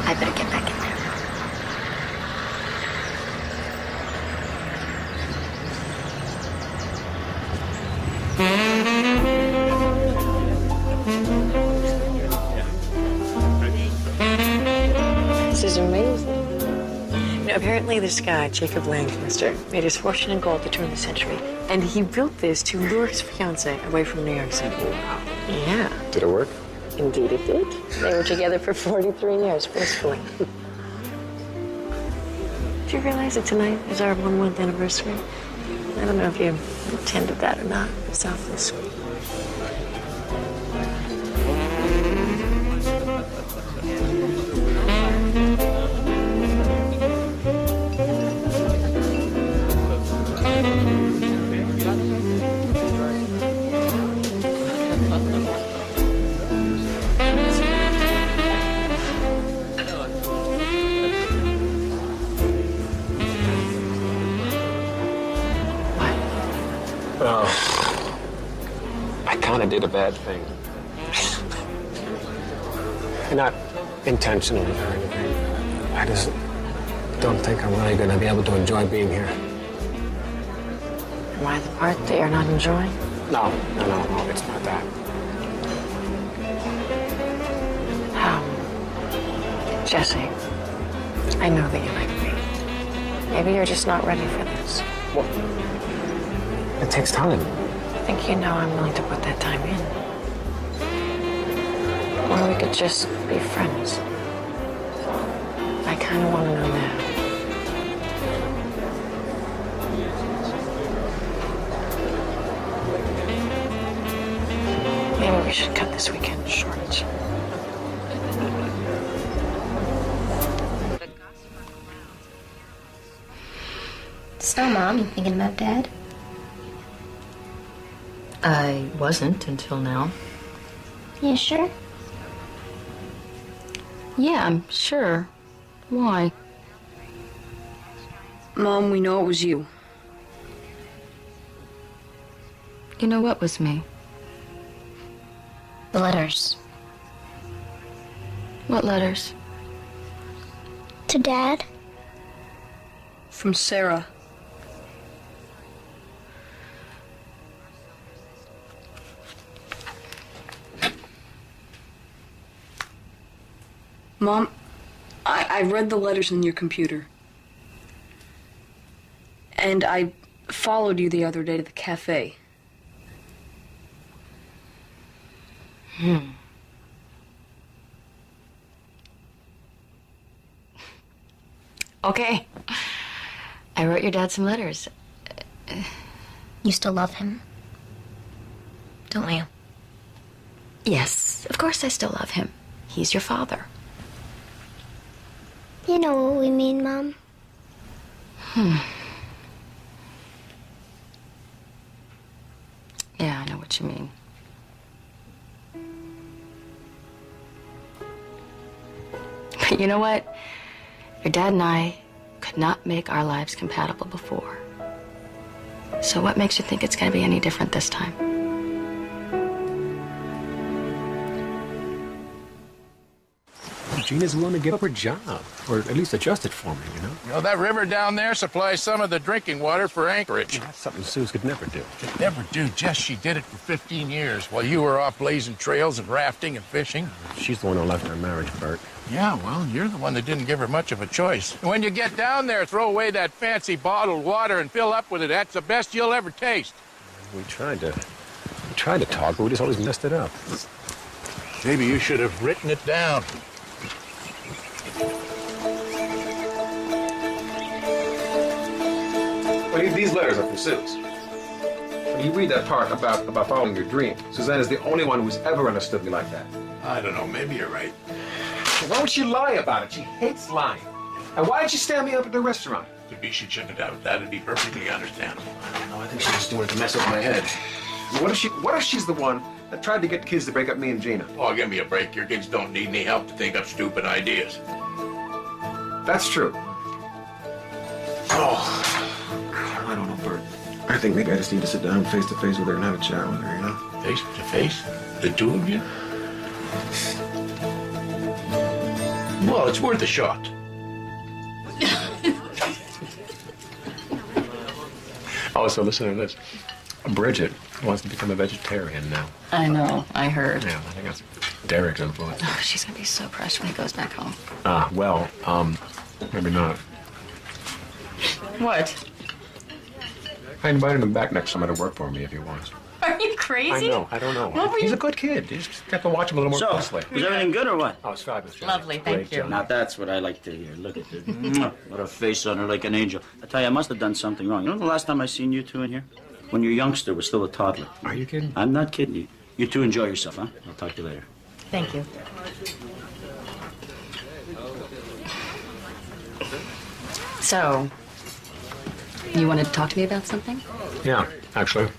I better get back in there. This is amazing. Apparently this guy, Jacob Lancaster, made his fortune in gold to turn the century. And he built this to lure his fiancée away from New York City. Wow. Yeah. Did it work? Indeed it did. They were together for 43 years, blissfully. Do you realize that tonight is our 1-month anniversary? I don't know if you attended that or not. It's awfully sweet. I kind of did a bad thing. Not intentionally or anything. I just don't think I'm really going to be able to enjoy being here. Am I the part that you're not enjoying? No, it's not that. Jesse, I know that you like me. Maybe you're just not ready for this. What? It takes time. I think you know I'm willing to put that time in. Or we could just be friends. I kind of want to know now. Maybe we should cut this weekend short. So, Mom, you thinking about Dad? I wasn't until now. You sure? Yeah, I'm sure. Why? Mom, we know it was you. You know what was me? The letters. What letters? To Dad? From Sarah. Mom, I read the letters in your computer. And I followed you the other day to the cafe. Okay. I wrote your dad some letters. You still love him? Don't you? Yes, of course I still love him. He's your father. You know what we mean, Mom. Yeah, I know what you mean. But you know what? Your dad and I could not make our lives compatible before. So what makes you think it's going to be any different this time? Gina's willing to give up her job, or at least adjust it for me, you know? You know, that river down there supplies some of the drinking water for Anchorage. That's something Suze could never do. Could never do, Jess. She did it for 15 years while you were off blazing trails and rafting and fishing. She's the one who left our marriage, Bert. Yeah, well, you're the one that didn't give her much of a choice. When you get down there, throw away that fancy bottled water and fill up with it. That's the best you'll ever taste. We tried to talk, but we just always messed it up. Maybe you should have written it down. Well, these letters are from Suze. When you read that part about following your dream, Suzanne is the only one who's ever understood me like that. I don't know, maybe you're right. Why would she lie about it? She hates lying. And why did she stand me up at the restaurant? Could be she shouldn't have. That'd be perfectly understandable. I don't know. I think she's just doing it to mess with my head. What if she's the one that tried to get kids to break up me and Gina? Oh, give me a break. Your kids don't need any help to think up stupid ideas. That's true. Oh, God, I don't know, Bert. I think maybe I just need to sit down face to face with her and have a chat with her, you know? Face to face? The two of you? Well, it's worth a shot. Oh, so listen to this. Bridget wants to become a vegetarian now. I know, I heard. Yeah, I think that's Derek's influence. Oh, she's going to be so crushed when he goes back home. Maybe not. What? I invited him back next summer to work for me if he wants. Are you crazy? I know, I don't know. What were He's you- a good kid. You just have to watch him a little more closely. Was everything good or what? Oh, it's fabulous, Johnny. Lovely, thank Great you. job. Now that's what I like to hear. Look at this. Mwah. What a face on her, like an angel. I tell you, I must have done something wrong. You know the last time I seen you two in here? When your youngster was still a toddler. Are you kidding? I'm not kidding you. You two enjoy yourself, huh? I'll talk to you later. Thank you. So, you wanted to talk to me about something? Yeah, actually.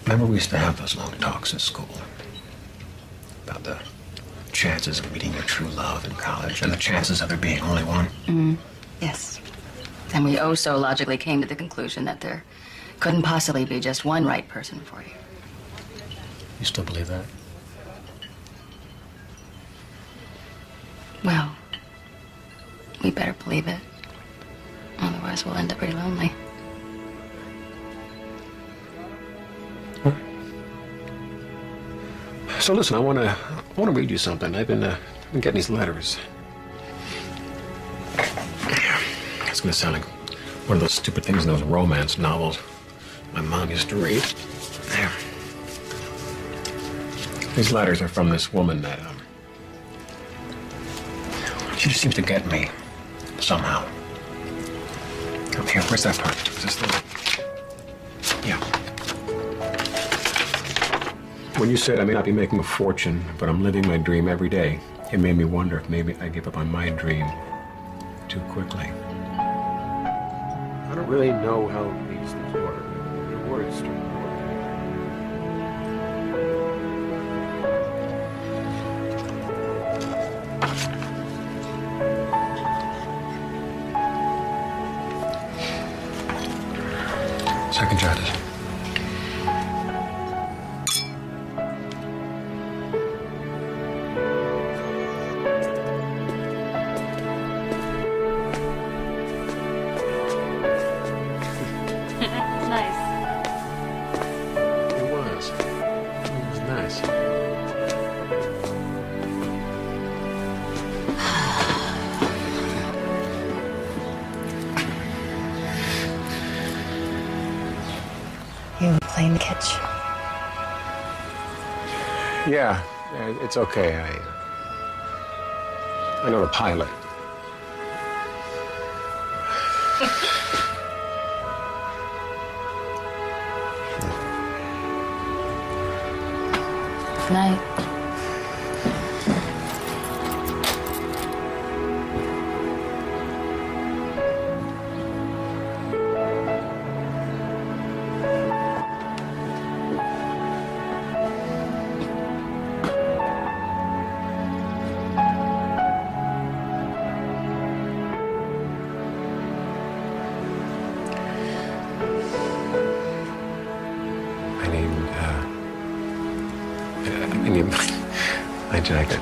Remember we used to have those long talks in school about the chances of meeting your true love in college and the chances of there being only one? Yes. And we oh so logically came to the conclusion that there couldn't possibly be just one right person for you. You still believe that? Well, we better believe it. Otherwise, we'll end up pretty lonely. So listen, I want to read you something. I've been getting these letters. It's gonna sound like one of those stupid things in those romance novels my mom used to read. There. These letters are from this woman that, she just seems to get me, somehow. Oh, here, where's that part? Is this the... Yeah. When you said I may not be making a fortune, but I'm living my dream every day, it made me wonder if maybe I give up on my dream too quickly. I don't really know how these things work. Your words do. Second try this. Nice. It was nice. You playing the catch? Yeah, it's okay. I know the pilot. Good night. I need my jacket.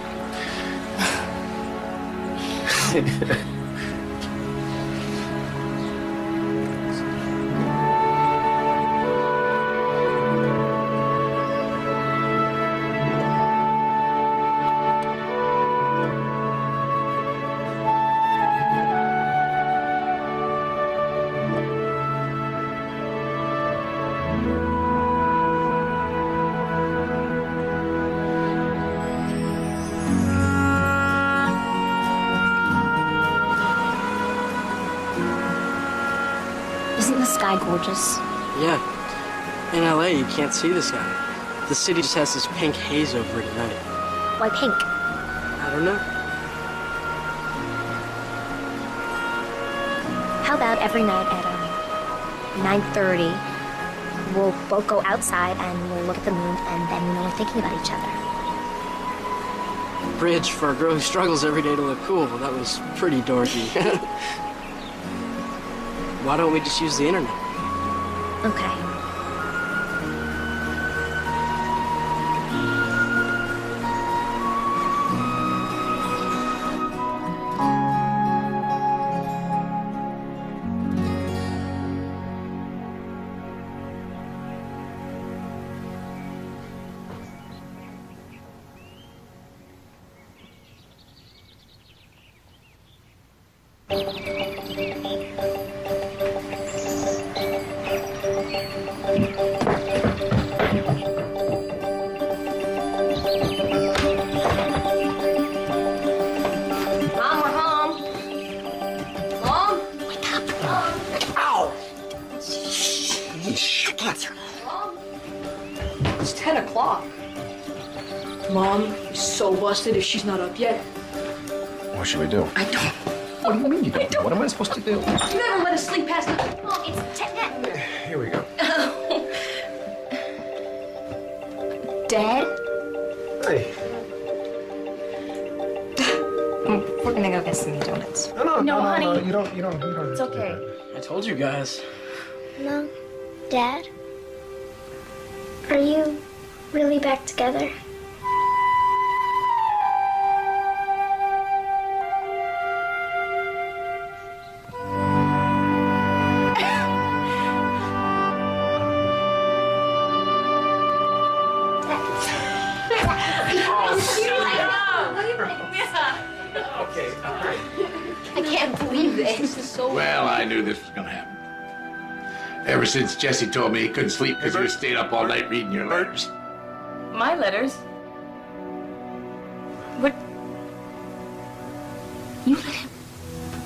Isn't the sky gorgeous? Yeah. In LA, you can't see the sky. The city just has this pink haze over it at night. Why pink? I don't know. How about every night at 9:30, we'll both go outside and we'll look at the moon and then we're thinking about each other. Bridge for a girl who struggles every day to look cool. Well, that was pretty dorky. Why don't we just use the internet? Okay. Mom, we're home. Mom? Wake up. Ow! Shut up. Mom? It's 10 o'clock. Mom is so busted if she's not up yet. What should we do? I don't. What do you mean you don't? What am I supposed to do? You never let us sleep past the... Mom, it's 10. Here we go. Dad? Hey. We're gonna go get some donuts. No, honey. You don't. It's okay. I told you guys. Mom, Dad, are you really back together? Okay. I can't believe this. This is so Well, I knew this was going to happen. Ever since Jesse told me he couldn't sleep because you stayed up all night reading your letters. My letters? What? You let him?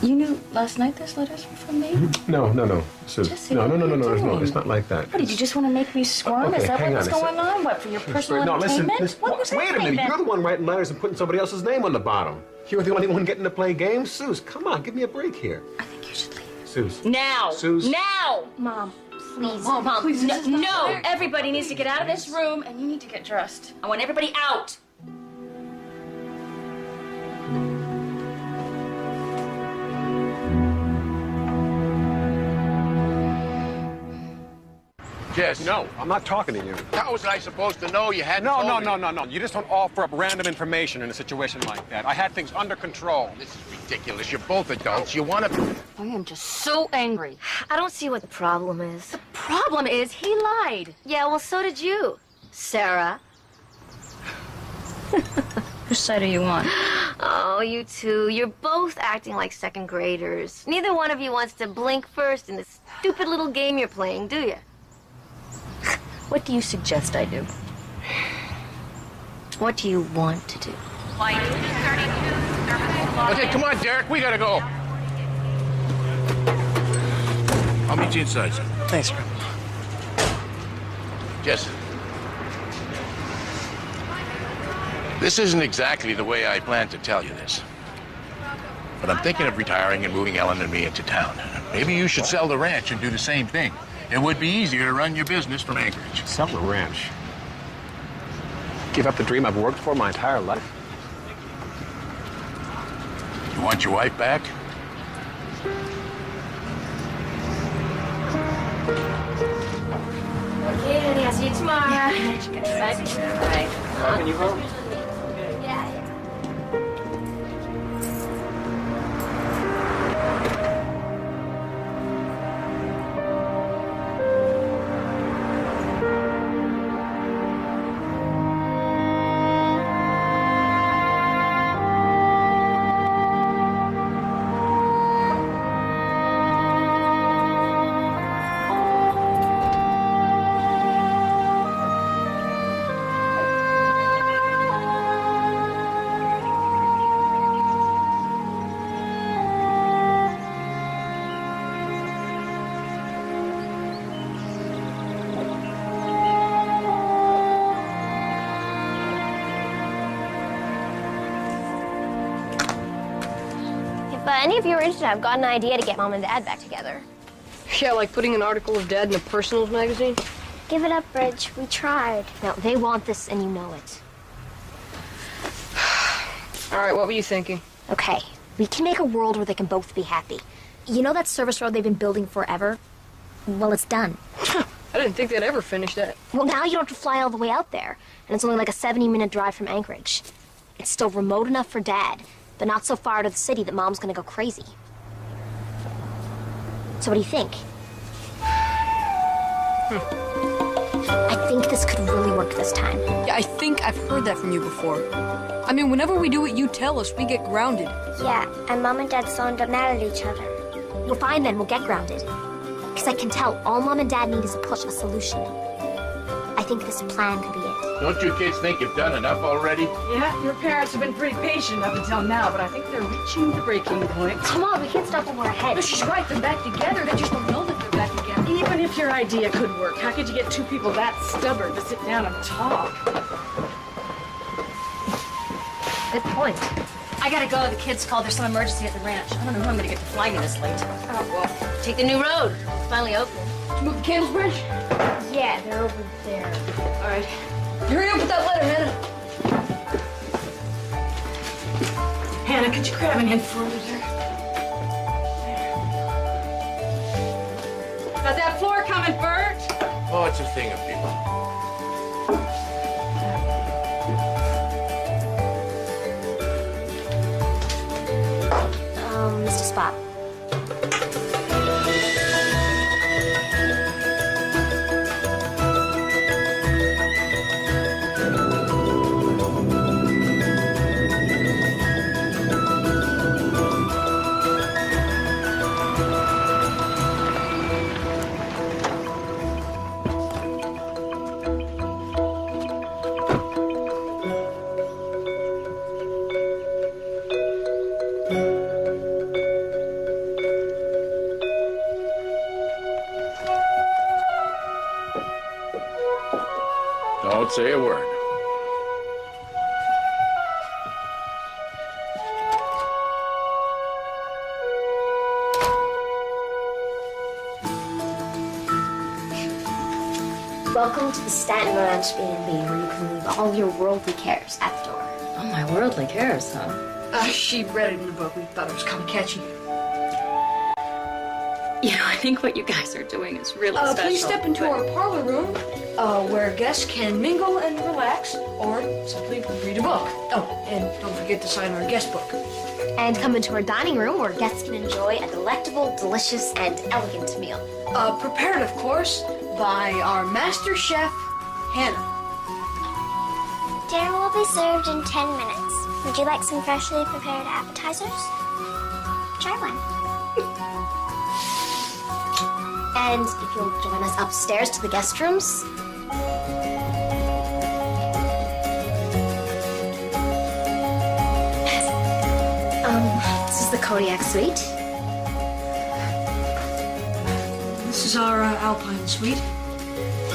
You knew last night those letters were from me? No, Sue. Jesse, No, what are you it's not. doing? It's not like that. What, did you just want to make me squirm? Okay, Is that hang what's on a going on? What, for your personal No, entertainment? listen. What was Wait a minute. then? You're the one writing letters and putting somebody else's name on the bottom. You're the only one getting to play games. Suze, come on, give me a break here. I think you should leave. Suze. Now! Suze. Now! Mom, please. Mom, please, this is not no! fair. Everybody needs to get out of this room, and you need to get dressed. I want everybody out! Jess. No, I'm not talking to you. How was I supposed to know you hadn't No. told me? You just don't offer up random information in a situation like that. I had things under control. This is ridiculous. You're both adults. You want to... I am just so angry. I don't see what the problem is. The problem is he lied. Yeah, well, so did you, Sarah. Whose side are you on? Oh, you two. You're both acting like second graders. Neither one of you wants to blink first in this stupid little game you're playing, do you? What do you suggest I do? What do you want to do? Okay, come on, Derek. We gotta go. I'll meet you inside, son. Thanks, Grandpa. Jess. This isn't exactly the way I planned to tell you this. But I'm thinking of retiring and moving Ellen and me into town. Maybe you should sell the ranch and do the same thing. It would be easier to run your business from Anchorage. Sell the ranch. Give up the dream I've worked for my entire life. You want your wife back? Okay, honey, I'll see you tomorrow. Bye. Can you home? If any of you are interested, I've got an idea to get Mom and Dad back together. Yeah, like putting an article of Dad in a personals magazine? Give it up, Bridge. We tried. No, they want this and you know it. All right, what were you thinking? Okay, we can make a world where they can both be happy. You know that service road they've been building forever? Well, it's done. I didn't think they'd ever finish that. Well, now you don't have to fly all the way out there. And it's only like a 70-minute drive from Anchorage. It's still remote enough for Dad, but not so far out of the city that Mom's gonna go crazy. So what do you think? I think this could really work this time. Yeah, I think I've heard that from you before. I mean, whenever we do what you tell us, we get grounded. Yeah, and Mom and Dad still end up mad at each other. Well, fine then, we'll get grounded. Because I can tell all Mom and Dad need is a push, a solution. I think this plan could be it. Don't you kids think you've done enough already? Yeah, your parents have been pretty patient up until now, but I think they're reaching the breaking point. Come on, we can't stop when we're ahead. No, she's right, they're back together. They just don't know that they're back together. Even if your idea could work, how could you get two people that stubborn to sit down and talk? Good point. I gotta go. The kids called. There's some emergency at the ranch. I don't know who I'm gonna get to fly me this late. Oh, well. Take the new road. It's finally open. Did you move the Campbell's Bridge? Yeah, they're over there. All right. Hurry up with that letter, Hannah. Hannah, could you grab an hand further there? Got that floor coming, Bert? Oh, it's a thing of beauty. Mr. Spot. say a word. Welcome to the Staten Ranch B&B, where you can leave all your worldly cares at the door. Oh, my worldly cares, huh? She read it in the book. We thought it was kind of catchy. You know, I think what you guys are doing is really special. Please step into our parlor room, where guests can mingle and relax, or simply read a book. Oh, and don't forget to sign our guest book. And come into our dining room, where guests can enjoy a delectable, delicious, and elegant meal. Prepared, of course, by our master chef, Hannah. Dinner will be served in 10 minutes. Would you like some freshly prepared appetizers? Try one. And if you'll join us upstairs to the guest rooms. This is the Kodiak suite. This is our Alpine suite.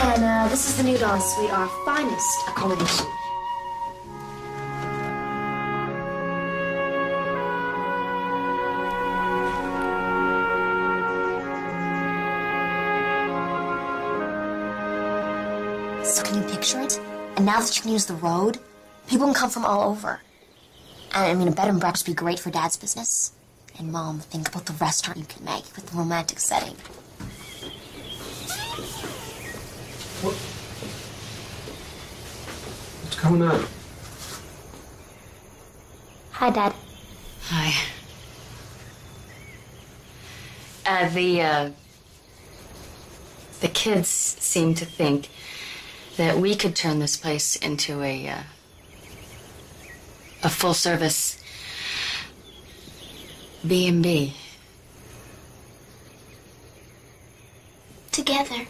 And this is the New Dawn suite, our finest accommodation. So can you picture it? And now that you can use the road, people can come from all over. And I mean, a bed and breakfast would be great for Dad's business. And Mom, think about the restaurant you can make with the romantic setting. What's going on? Hi, Dad. Hi. The kids seem to think that we could turn this place into a full-service B&B. Together.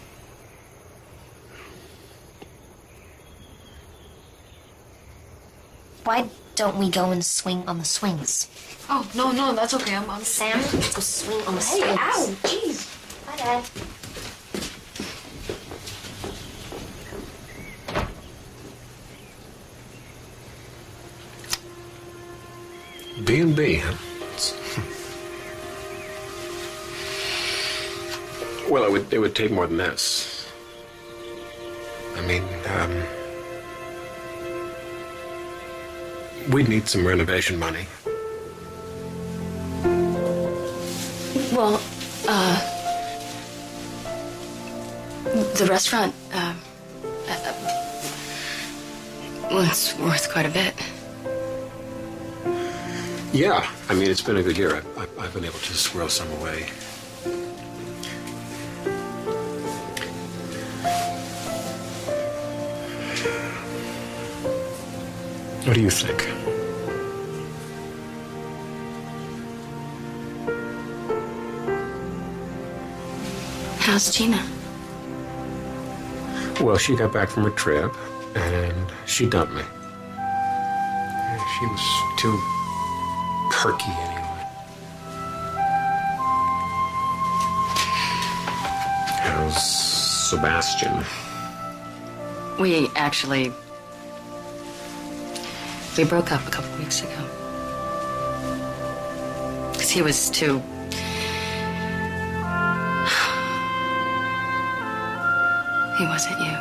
Why don't we go and swing on the swings? Oh, no, that's okay. I'm Sam, let's go swing on the Hey, swings. ow, jeez. Bye, Dad. B&B, huh? Well, it would take more than this. I mean, we'd need some renovation money. Well, the restaurant, well, it's worth quite a bit. Yeah, I mean, it's been a good year. I've been able to squirrel some away. What do you think? How's Gina? Well, she got back from her trip, and she dumped me. She was too perky anyway. How's Sebastian? We broke up a couple weeks ago. Because he was too... He wasn't you.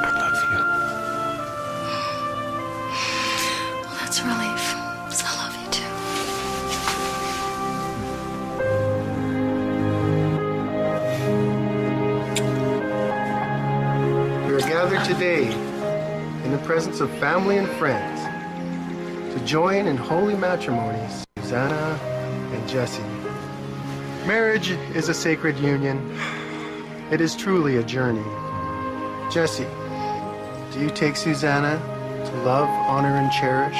I love you. Well, that's a relief. 'Cause I love you too. We are gathered today in the presence of family and friends to join in holy matrimony, Susanna and Jesse. Marriage is a sacred union. It is truly a journey. Jesse, do you take Susanna to love, honor, and cherish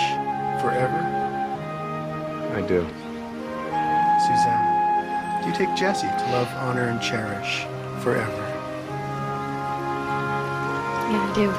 forever? I do. Susanna, do you take Jesse to love, honor, and cherish forever? Yeah, I do.